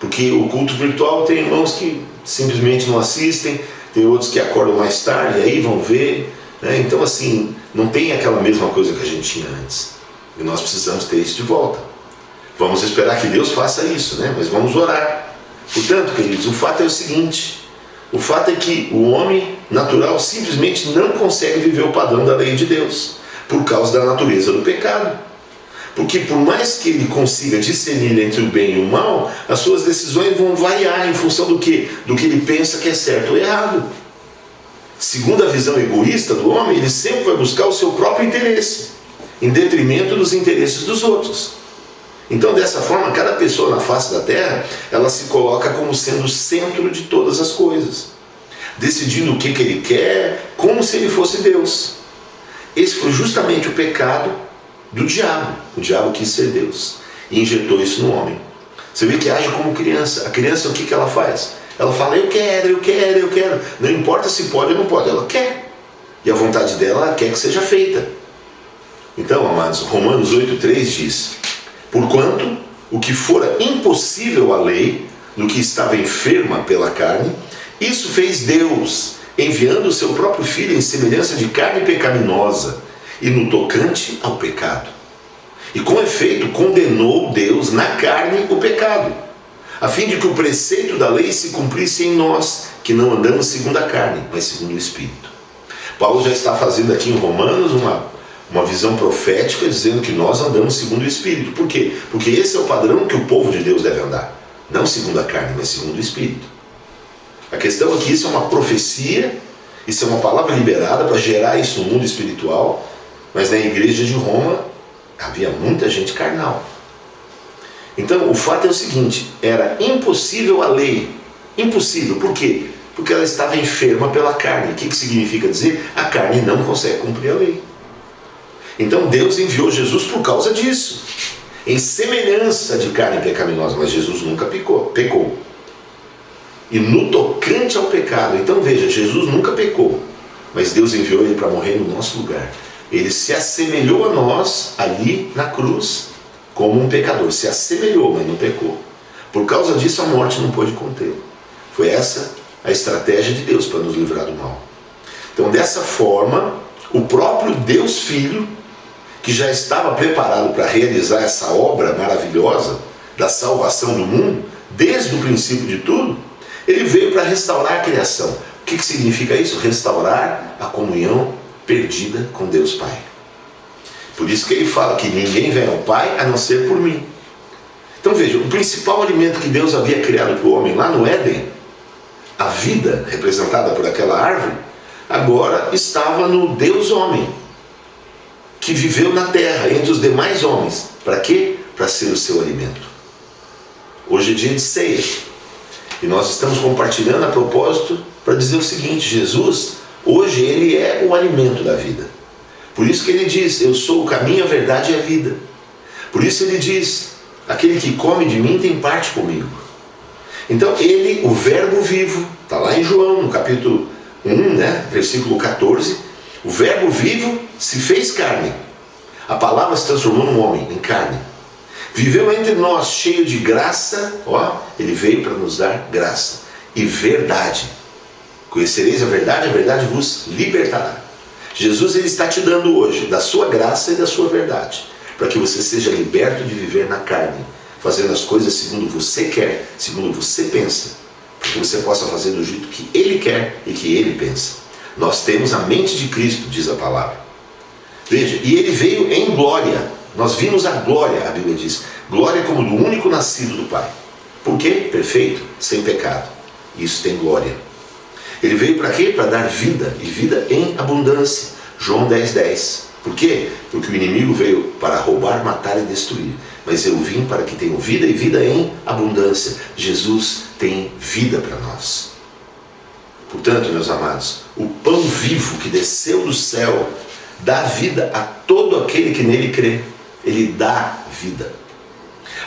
porque o culto virtual tem irmãos que simplesmente não assistem, tem outros que acordam mais tarde, aí vão ver, né? Então assim, não tem aquela mesma coisa que a gente tinha antes, e nós precisamos ter isso de volta. Vamos esperar que Deus faça isso, né? Mas vamos orar. Portanto, queridos, o fato é o seguinte: O fato é que o homem natural simplesmente não consegue viver o padrão da lei de Deus, por causa da natureza do pecado. Porque por mais que ele consiga discernir entre o bem e o mal, as suas decisões vão variar em função do que ele pensa que é certo ou errado. Segundo a visão egoísta do homem, ele sempre vai buscar o seu próprio interesse, em detrimento dos interesses dos outros. Então, dessa forma, cada pessoa na face da Terra, ela se coloca como sendo o centro de todas as coisas, decidindo o que ele quer, como se ele fosse Deus. Esse foi justamente o pecado do diabo. O diabo quis ser Deus e injetou isso no homem. Você vê que age como criança. A criança, o que ela faz? Ela fala, eu quero, eu quero, eu quero. Não importa se pode ou não pode, ela quer. E a vontade dela, ela quer que seja feita. Então, amados, Romanos 8,3 diz: porquanto o que fora impossível à lei, no que estava enferma pela carne, isso fez Deus, enviando o seu próprio Filho em semelhança de carne pecaminosa, e no tocante ao pecado. E com efeito condenou Deus na carne o pecado, a fim de que o preceito da lei se cumprisse em nós, que não andamos segundo a carne, mas segundo o Espírito. Paulo já está fazendo aqui em Romanos uma visão profética, dizendo que nós andamos segundo o Espírito. Por quê? Porque esse é o padrão que o povo de Deus deve andar. Não segundo a carne, mas segundo o Espírito. A questão é que isso é uma profecia, isso é uma palavra liberada para gerar isso no mundo espiritual, mas na igreja de Roma havia muita gente carnal. Então o fato é o seguinte: era impossível a lei. Impossível. Por quê? Porque ela estava enferma pela carne. O que significa dizer? A carne não consegue cumprir a lei. Então Deus enviou Jesus por causa disso, em semelhança de carne pecaminosa, mas Jesus nunca pecou. E no tocante ao pecado, então veja, Jesus nunca pecou, mas Deus enviou ele para morrer no nosso lugar. Ele se assemelhou a nós ali na cruz como um pecador, se assemelhou, mas não pecou. Por causa disso a morte não pôde contê-lo. Foi essa a estratégia de Deus para nos livrar do mal. Então dessa forma, o próprio Deus Filho, que já estava preparado para realizar essa obra maravilhosa da salvação do mundo, desde o princípio de tudo, ele veio para restaurar a criação. O que significa isso? Restaurar a comunhão perdida com Deus Pai. Por isso que ele fala que ninguém vem ao Pai a não ser por mim. Então veja, o principal alimento que Deus havia criado para o homem lá no Éden, a vida representada por aquela árvore, agora estava no Deus homem, que viveu na terra, entre os demais homens. Para quê? Para ser o seu alimento. Hoje é dia de ceia. E nós estamos compartilhando a propósito para dizer o seguinte: Jesus, hoje, ele é o alimento da vida. Por isso que ele diz, eu sou o caminho, a verdade e a vida. Por isso ele diz, aquele que come de mim tem parte comigo. Então ele, o verbo vivo, está lá em João, no capítulo 1, versículo 14, o verbo vivo se fez carne. A palavra se transformou num homem, em carne. Viveu entre nós, cheio de graça, ele veio para nos dar graça e verdade. Conhecereis a verdade vos libertará. Jesus, ele está te dando hoje da sua graça e da sua verdade, para que você seja liberto de viver na carne, fazendo as coisas segundo você quer, segundo você pensa, para que você possa fazer do jeito que ele quer e que ele pensa. Nós temos a mente de Cristo, diz a palavra. Veja, e ele veio em glória. Nós vimos a glória, a Bíblia diz. Glória como do único nascido do Pai. Por quê? Perfeito, sem pecado. Isso tem glória. Ele veio para quê? Para dar vida, e vida em abundância. João 10:10. Por quê? Porque o inimigo veio para roubar, matar e destruir. Mas eu vim para que tenham vida e vida em abundância. Jesus tem vida para nós. Portanto, meus amados, o pão vivo que desceu do céu dá vida a todo aquele que nele crê. Ele dá vida.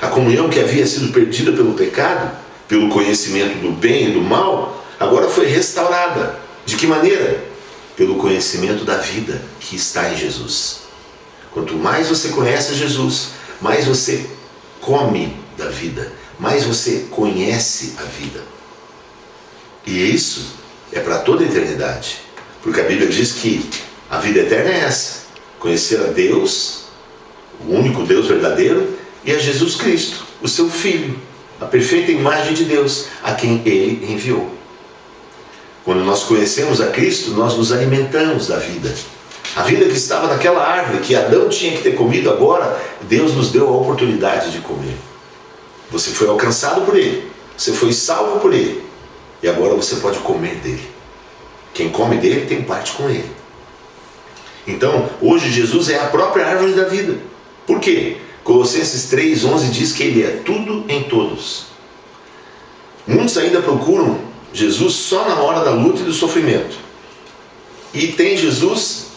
A comunhão que havia sido perdida pelo pecado, pelo conhecimento do bem e do mal, agora foi restaurada. De que maneira? Pelo conhecimento da vida que está em Jesus. Quanto mais você conhece Jesus, mais você come da vida, mais você conhece a vida. E isso é para toda a eternidade. Porque a Bíblia diz que a vida eterna é essa: conhecer a Deus, o único Deus verdadeiro, e a Jesus Cristo, o seu Filho, a perfeita imagem de Deus, a quem ele enviou. Quando nós conhecemos a Cristo, nós nos alimentamos da vida. A vida que estava naquela árvore, que Adão tinha que ter comido, agora Deus nos deu a oportunidade de comer. Você foi alcançado por Ele, você foi salvo por Ele, e agora você pode comer dele. Quem come dele tem parte com Ele. Então, hoje Jesus é a própria árvore da vida. Por quê? Colossenses 3,11 diz que Ele é tudo em todos. Muitos ainda procuram Jesus só na hora da luta e do sofrimento. E tem Jesus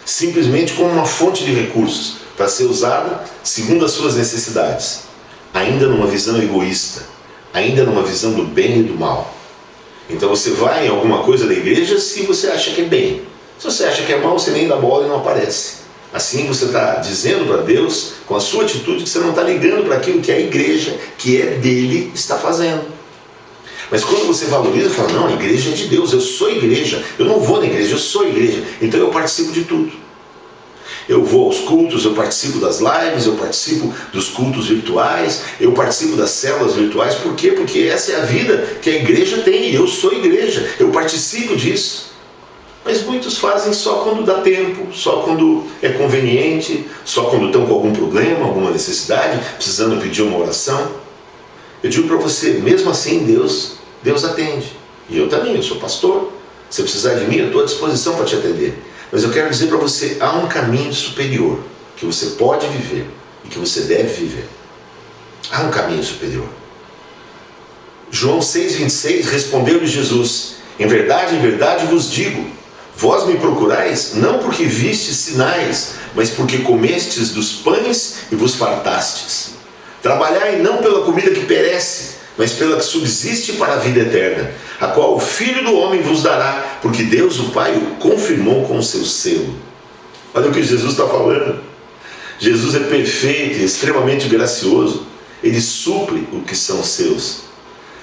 simplesmente como uma fonte de recursos para ser usada segundo as suas necessidades. Ainda numa visão egoísta. Ainda numa visão do bem e do mal. Então você vai em alguma coisa da igreja se você acha que é bem. Se você acha que é mal, você nem dá bola e não aparece. Assim você está dizendo para Deus, com a sua atitude, que você não está ligando para aquilo que a igreja, que é dele, está fazendo. Mas quando você valoriza, fala, não, a igreja é de Deus, eu sou igreja, eu não vou na igreja, eu sou igreja, então eu participo de tudo. Eu vou aos cultos, eu participo das lives, eu participo dos cultos virtuais, eu participo das células virtuais. Por quê? Porque essa é a vida que a igreja tem, e eu sou igreja, eu participo disso. Mas muitos fazem só quando dá tempo, só quando é conveniente, só quando estão com algum problema, alguma necessidade, precisando pedir uma oração. Eu digo para você, mesmo assim Deus atende. E eu também, eu sou pastor. Se precisar de mim, eu estou à disposição para te atender. Mas eu quero dizer para você, há um caminho superior que você pode viver e que você deve viver. Há um caminho superior. João 6,26, respondeu-lhe Jesus, em verdade vos digo, vós me procurais, não porque vistes sinais, mas porque comestes dos pães e vos fartastes. Trabalhai não pela comida que perece, mas pela que subsiste para a vida eterna, a qual o Filho do Homem vos dará, porque Deus o Pai o confirmou com o seu selo. Olha o que Jesus está falando. Jesus é perfeito e extremamente gracioso. Ele supre o que são seus.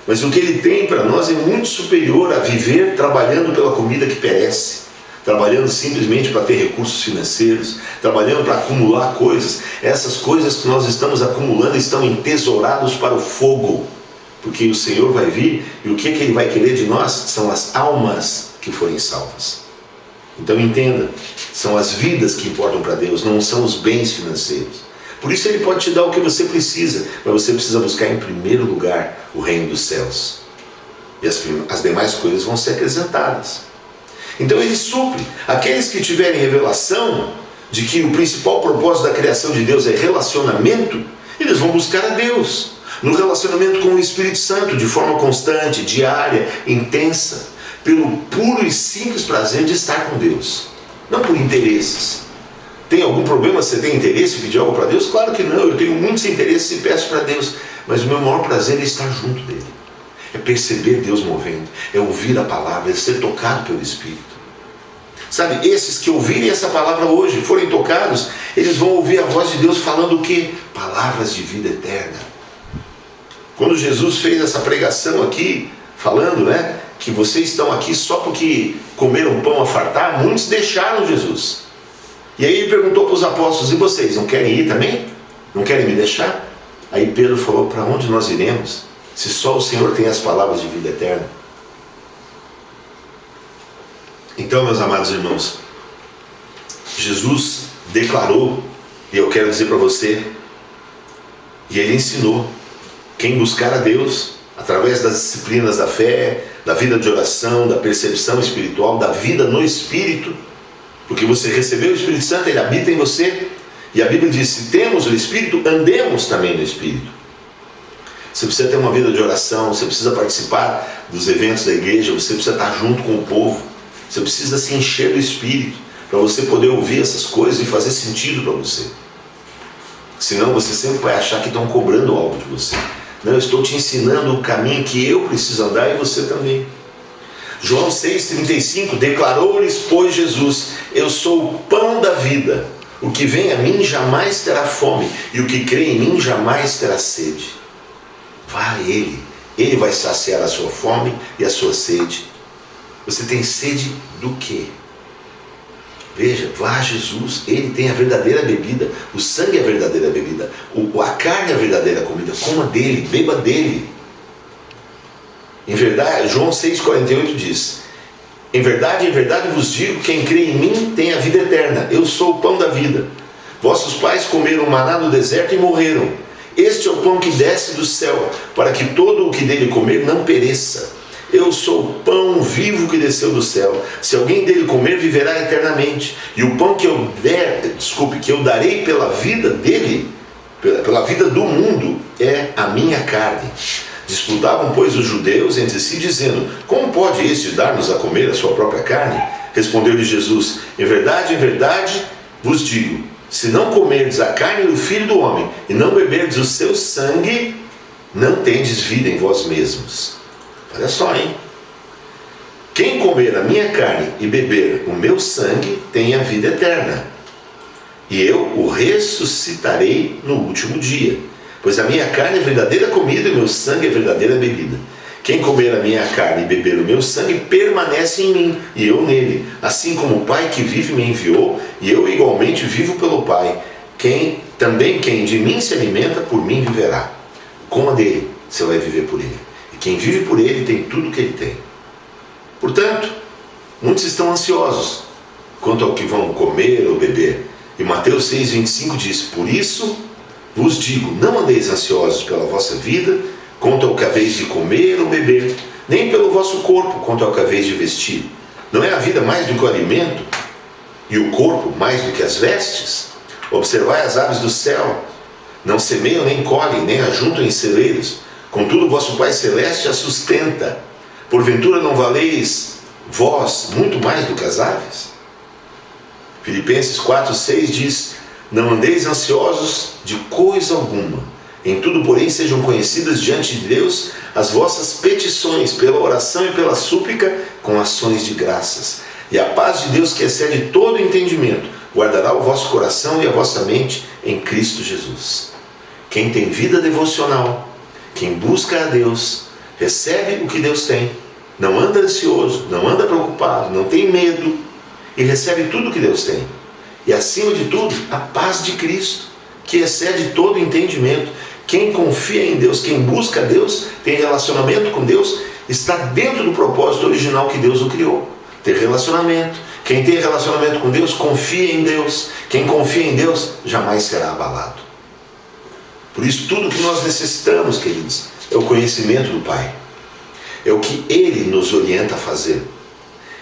Mas o que Ele tem para nós é muito superior a viver trabalhando pela comida que perece, trabalhando simplesmente para ter recursos financeiros, trabalhando para acumular coisas. Essas coisas que nós estamos acumulando estão entesourados para o fogo. Porque o Senhor vai vir e o que Ele vai querer de nós são as almas que forem salvas. Então entenda, são as vidas que importam para Deus, não são os bens financeiros. Por isso Ele pode te dar o que você precisa, mas você precisa buscar em primeiro lugar o reino dos céus. E as demais coisas vão ser acrescentadas. Então Ele supre. Aqueles que tiverem revelação de que o principal propósito da criação de Deus é relacionamento, eles vão buscar a Deus. No relacionamento com o Espírito Santo, de forma constante, diária, intensa, pelo puro e simples prazer de estar com Deus, não por interesses. Tem algum problema se você tem interesse em pedir algo para Deus? Claro que não, eu tenho muitos interesses e peço para Deus, mas o meu maior prazer é estar junto dele, é perceber Deus movendo, é ouvir a palavra, é ser tocado pelo Espírito. Sabe, esses que ouvirem essa palavra hoje, forem tocados, eles vão ouvir a voz de Deus falando o quê? Palavras de vida eterna. Quando Jesus fez essa pregação aqui, falando, que vocês estão aqui só porque comeram pão a fartar, muitos deixaram Jesus. E aí ele perguntou para os apóstolos, e vocês, não querem ir também? Não querem me deixar? Aí Pedro falou, para onde nós iremos, se só o Senhor tem as palavras de vida eterna? Então, meus amados irmãos, Jesus declarou, e eu quero dizer para você, e Ele ensinou, quem buscar a Deus, através das disciplinas da fé, da vida de oração, da percepção espiritual, da vida no Espírito, porque você recebeu o Espírito Santo, Ele habita em você, e a Bíblia diz, se temos o Espírito, andemos também no Espírito. Você precisa ter uma vida de oração, você precisa participar dos eventos da igreja, você precisa estar junto com o povo, você precisa se encher do Espírito, para você poder ouvir essas coisas e fazer sentido para você. Senão você sempre vai achar que estão cobrando algo de você. Não, eu estou te ensinando o caminho que eu preciso andar e você também. João 6,35, declarou-lhes, pois, Jesus, eu sou o pão da vida. O que vem a mim jamais terá fome, e o que crê em mim jamais terá sede. Vá a Ele vai saciar a sua fome e a sua sede. Você tem sede do quê? Veja, vá a Jesus, Ele tem a verdadeira bebida, o sangue é a verdadeira bebida, a carne é a verdadeira comida, coma dele, beba dele. Em verdade, João 6,48 diz: em verdade vos digo, quem crê em mim tem a vida eterna. Eu sou o pão da vida. Vossos pais comeram maná no deserto e morreram. Este é o pão que desce do céu, para que todo o que dele comer não pereça. Eu sou o pão vivo que desceu do céu. Se alguém dele comer, viverá eternamente. E o pão que eu darei pela vida dele, pela vida do mundo, é a minha carne. Disputavam, pois, os judeus entre si, dizendo: como pode este dar-nos a comer a sua própria carne? Respondeu-lhe Jesus: em verdade vos digo, se não comerdes a carne do Filho do Homem e não beberdes o seu sangue, não tendes vida em vós mesmos. Olha só, hein? Quem comer a minha carne e beber o meu sangue tem a vida eterna, e eu o ressuscitarei no último dia. Pois a minha carne é verdadeira comida e o meu sangue é verdadeira bebida. Quem comer a minha carne e beber o meu sangue permanece em mim e eu nele, assim como o Pai que vive me enviou, e eu igualmente vivo pelo Pai. Quem de mim se alimenta, por mim viverá. Coma dele, você vai viver por ele. E quem vive por ele tem tudo o que ele tem. Portanto, muitos estão ansiosos quanto ao que vão comer ou beber. E Mateus 6,25 diz: por isso vos digo, não andeis ansiosos pela vossa vida, quanto ao que haveis de comer ou beber, nem pelo vosso corpo, quanto ao que haveis de vestir. Não é a vida mais do que o alimento, e o corpo mais do que as vestes? Observai as aves do céu, não semeiam nem colhem, nem ajuntam em celeiros, contudo vosso Pai Celeste as sustenta. Porventura não valeis vós muito mais do que as aves? Filipenses 4,6 diz: não andeis ansiosos de coisa alguma. Em tudo, porém, sejam conhecidas diante de Deus as vossas petições, pela oração e pela súplica, com ações de graças. E a paz de Deus, que excede todo entendimento, guardará o vosso coração e a vossa mente em Cristo Jesus. Quem tem vida devocional, quem busca a Deus, recebe o que Deus tem. Não anda ansioso, não anda preocupado, não tem medo, e recebe tudo o que Deus tem. E acima de tudo, a paz de Cristo, que excede todo entendimento. Quem confia em Deus, quem busca a Deus, tem relacionamento com Deus, está dentro do propósito original que Deus o criou. Ter relacionamento. Quem tem relacionamento com Deus, confia em Deus. Quem confia em Deus, jamais será abalado. Por isso, tudo que nós necessitamos, queridos, é o conhecimento do Pai. É o que Ele nos orienta a fazer.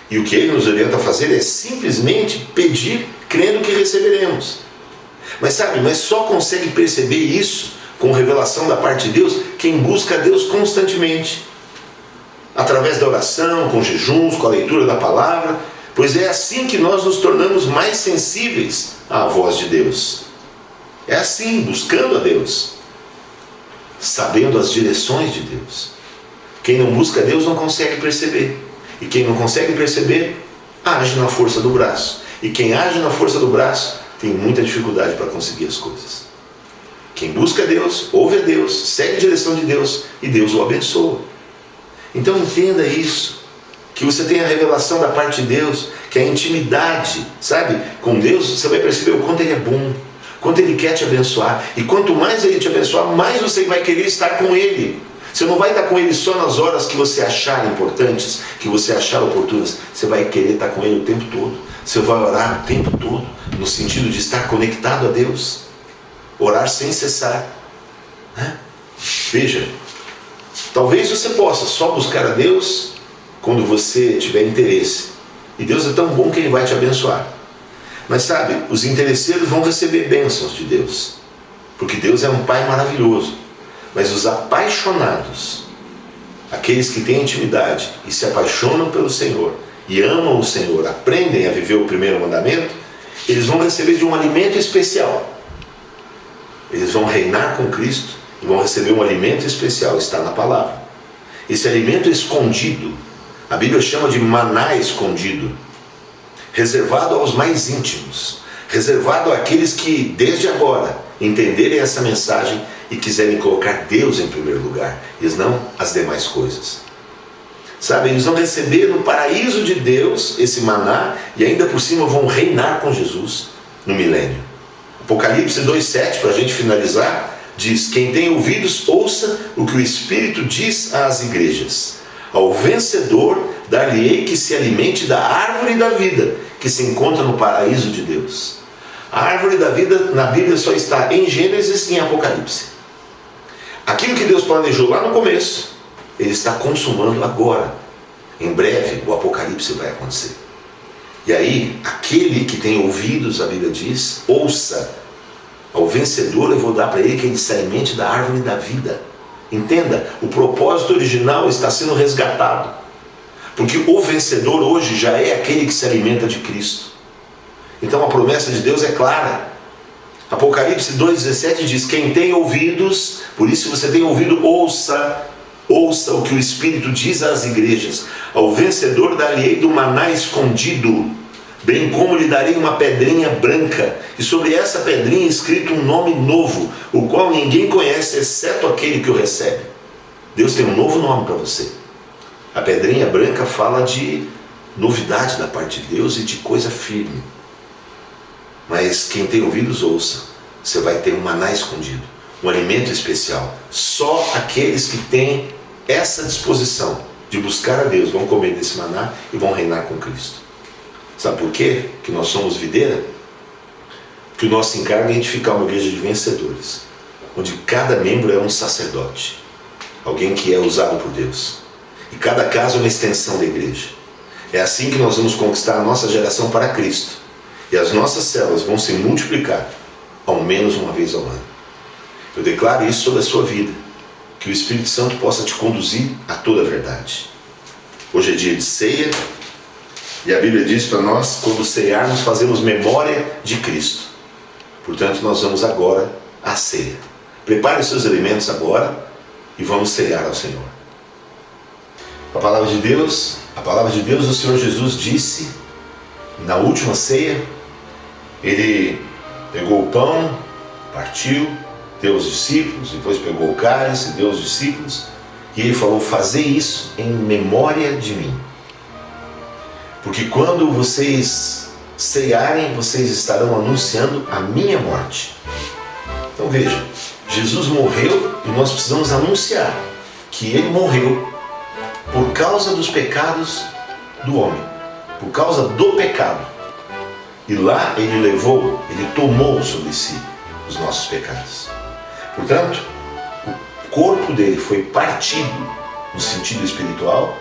E o que Ele nos orienta a fazer é simplesmente pedir, crendo que receberemos. Mas só consegue perceber isso com revelação da parte de Deus quem busca a Deus constantemente. Através da oração, com jejuns, com a leitura da palavra, pois é assim que nós nos tornamos mais sensíveis à voz de Deus. É assim, buscando a Deus, sabendo as direções de Deus. Quem não busca a Deus não consegue perceber. E quem não consegue perceber, age na força do braço. E quem age na força do braço tem muita dificuldade para conseguir as coisas. Quem busca a Deus, ouve a Deus, segue a direção de Deus e Deus o abençoa. Então entenda isso, que você tem a revelação da parte de Deus, que a intimidade, com Deus, você vai perceber o quanto Ele é bom, quanto Ele quer te abençoar. E quanto mais Ele te abençoar, mais você vai querer estar com Ele. Você não vai estar com Ele só nas horas que você achar importantes, que você achar oportunas. Você vai querer estar com Ele o tempo todo. Você vai orar o tempo todo, no sentido de estar conectado a Deus. Orar sem cessar. Veja, talvez você possa só buscar a Deus quando você tiver interesse. E Deus é tão bom que Ele vai te abençoar. Mas os interesseiros vão receber bênçãos de Deus. Porque Deus é um Pai maravilhoso. Mas os apaixonados, aqueles que têm intimidade e se apaixonam pelo Senhor e amam o Senhor, aprendem a viver o primeiro mandamento, eles vão receber de um alimento especial. Eles vão reinar com Cristo e vão receber um alimento especial, está na palavra. Esse alimento escondido, a Bíblia chama de maná escondido, reservado aos mais íntimos, reservado àqueles que desde agora entenderem essa mensagem e quiserem colocar Deus em primeiro lugar, e não as demais coisas. Eles vão receber no paraíso de Deus esse maná e ainda por cima vão reinar com Jesus no milênio. Apocalipse 2,7, para a gente finalizar, diz: quem tem ouvidos, ouça o que o Espírito diz às igrejas. Ao vencedor dar-lhe-ei que se alimente da árvore da vida, que se encontra no paraíso de Deus. A árvore da vida na Bíblia só está em Gênesis e em Apocalipse. Aquilo que Deus planejou lá no começo, Ele está consumando agora. Em breve o Apocalipse vai acontecer. E aí, aquele que tem ouvidos, a Bíblia diz, ouça. Ao vencedor eu vou dar para ele que ele se alimente da árvore da vida. Entenda, o propósito original está sendo resgatado. Porque o vencedor hoje já é aquele que se alimenta de Cristo. Então a promessa de Deus é clara. Apocalipse 2,17 diz: quem tem ouvidos, por isso se você tem ouvido, ouça o que o Espírito diz às igrejas. Ao vencedor dar-lhe-ei do maná escondido, bem como lhe darei uma pedrinha branca, e sobre essa pedrinha escrito um nome novo, o qual ninguém conhece, exceto aquele que o recebe. Deus tem um novo nome para você. A pedrinha branca fala de novidade da parte de Deus e de coisa firme. Mas quem tem ouvidos, ouça. Você vai ter um maná escondido, um alimento especial. Só aqueles que têm essa disposição de buscar a Deus vão comer desse maná e vão reinar com Cristo. Sabe por quê? Que nós somos videira? Que o nosso encargo é edificar uma igreja de vencedores, onde cada membro é um sacerdote, alguém que é usado por Deus. E cada casa é uma extensão da igreja. É assim que nós vamos conquistar a nossa geração para Cristo. E as nossas células vão se multiplicar ao menos uma vez ao ano. Eu declaro isso sobre a sua vida, que o Espírito Santo possa te conduzir a toda a verdade. Hoje é dia de ceia, e a Bíblia diz para nós, quando cearmos, fazemos memória de Cristo. Portanto, nós vamos agora à ceia. Prepare os seus alimentos agora e vamos cear ao Senhor. A palavra de Deus, o Senhor Jesus disse na última ceia. Ele pegou o pão, partiu, deu aos discípulos, depois pegou o cálice, deu aos discípulos, e ele falou: fazei isso em memória de mim. Porque quando vocês cearem, vocês estarão anunciando a minha morte. Então veja, Jesus morreu e nós precisamos anunciar que ele morreu por causa dos pecados do homem, por causa do pecado. E lá ele tomou sobre si os nossos pecados. Portanto, o corpo dele foi partido no sentido espiritual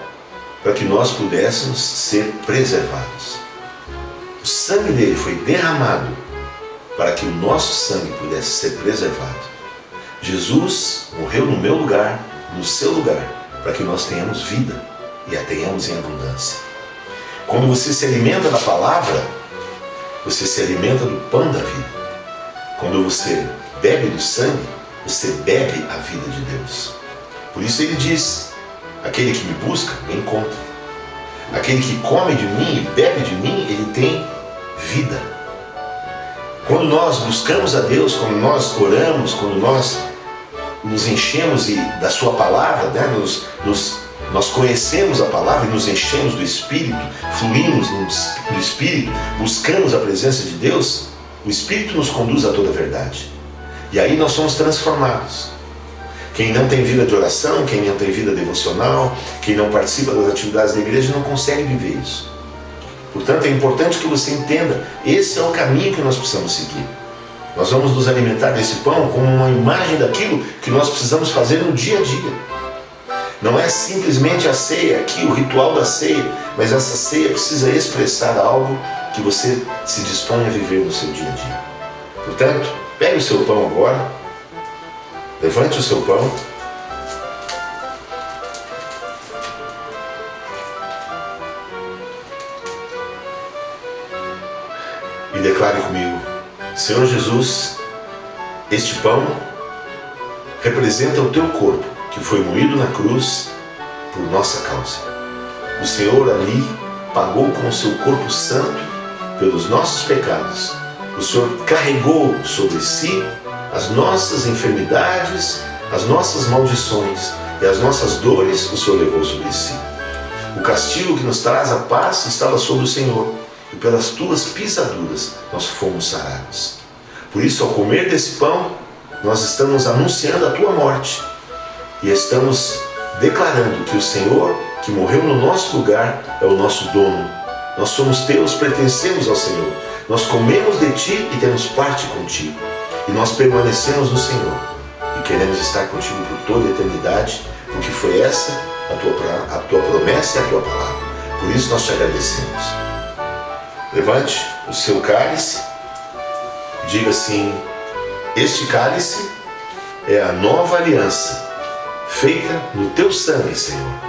para que nós pudéssemos ser preservados. O sangue dele foi derramado para que o nosso sangue pudesse ser preservado. Jesus morreu no meu lugar, no seu lugar, para que nós tenhamos vida e a tenhamos em abundância. Quando você se alimenta da palavra, você se alimenta do pão da vida. Quando você bebe do sangue, você bebe a vida de Deus. Por isso ele diz: aquele que me busca, me encontra. Aquele que come de mim e bebe de mim, ele tem vida. Quando nós buscamos a Deus, quando nós oramos, quando nós nos enchemos da sua palavra, né? Nós conhecemos a palavra e nos enchemos do Espírito, fluímos no Espírito, buscamos a presença de Deus, o Espírito nos conduz a toda a verdade. E aí nós somos transformados. Quem não tem vida de oração, quem não tem vida devocional, quem não participa das atividades da igreja, não consegue viver isso. Portanto, é importante que você entenda, esse é o caminho que nós precisamos seguir. Nós vamos nos alimentar desse pão como uma imagem daquilo que nós precisamos fazer no dia a dia. Não é simplesmente a ceia aqui, o ritual da ceia, mas essa ceia precisa expressar algo que você se dispõe a viver no seu dia a dia. Portanto, pegue o seu pão agora, levante o seu pão, e declare comigo: Senhor Jesus, este pão representa o teu corpo, que foi moído na cruz por nossa causa. O Senhor ali pagou com o seu corpo santo pelos nossos pecados. O Senhor carregou sobre si as nossas enfermidades, as nossas maldições e as nossas dores o Senhor levou sobre si. O castigo que nos traz a paz estava sobre o Senhor, e pelas tuas pisaduras nós fomos sarados. Por isso, ao comer desse pão, nós estamos anunciando a tua morte. E estamos declarando que o Senhor, que morreu no nosso lugar, é o nosso dono. Nós somos teus, pertencemos ao Senhor. Nós comemos de ti e temos parte contigo. E nós permanecemos no Senhor. E queremos estar contigo por toda a eternidade, porque foi essa a tua promessa e a tua palavra. Por isso nós te agradecemos. Levante o seu cálice e diga assim: este cálice é a nova aliança, feita no teu sangue, Senhor.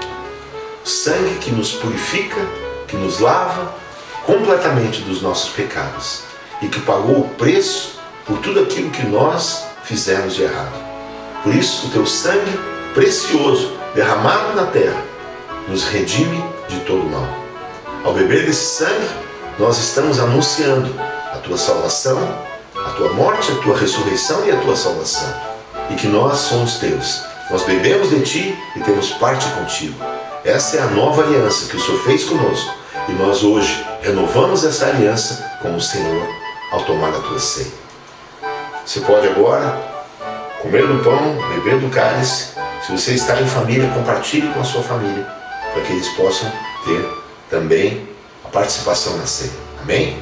Sangue que nos purifica, que nos lava completamente dos nossos pecados e que pagou o preço por tudo aquilo que nós fizemos de errado. Por isso, o teu sangue precioso, derramado na terra, nos redime de todo mal. Ao beber desse sangue, nós estamos anunciando a tua salvação, a tua morte, a tua ressurreição e a tua salvação. E que nós somos teus. Nós bebemos de ti e temos parte contigo. Essa é a nova aliança que o Senhor fez conosco. E nós hoje renovamos essa aliança com o Senhor ao tomar a tua ceia. Você pode agora comer do pão, beber do cálice. Se você está em família, compartilhe com a sua família, para que eles possam ter também a participação na ceia. Amém?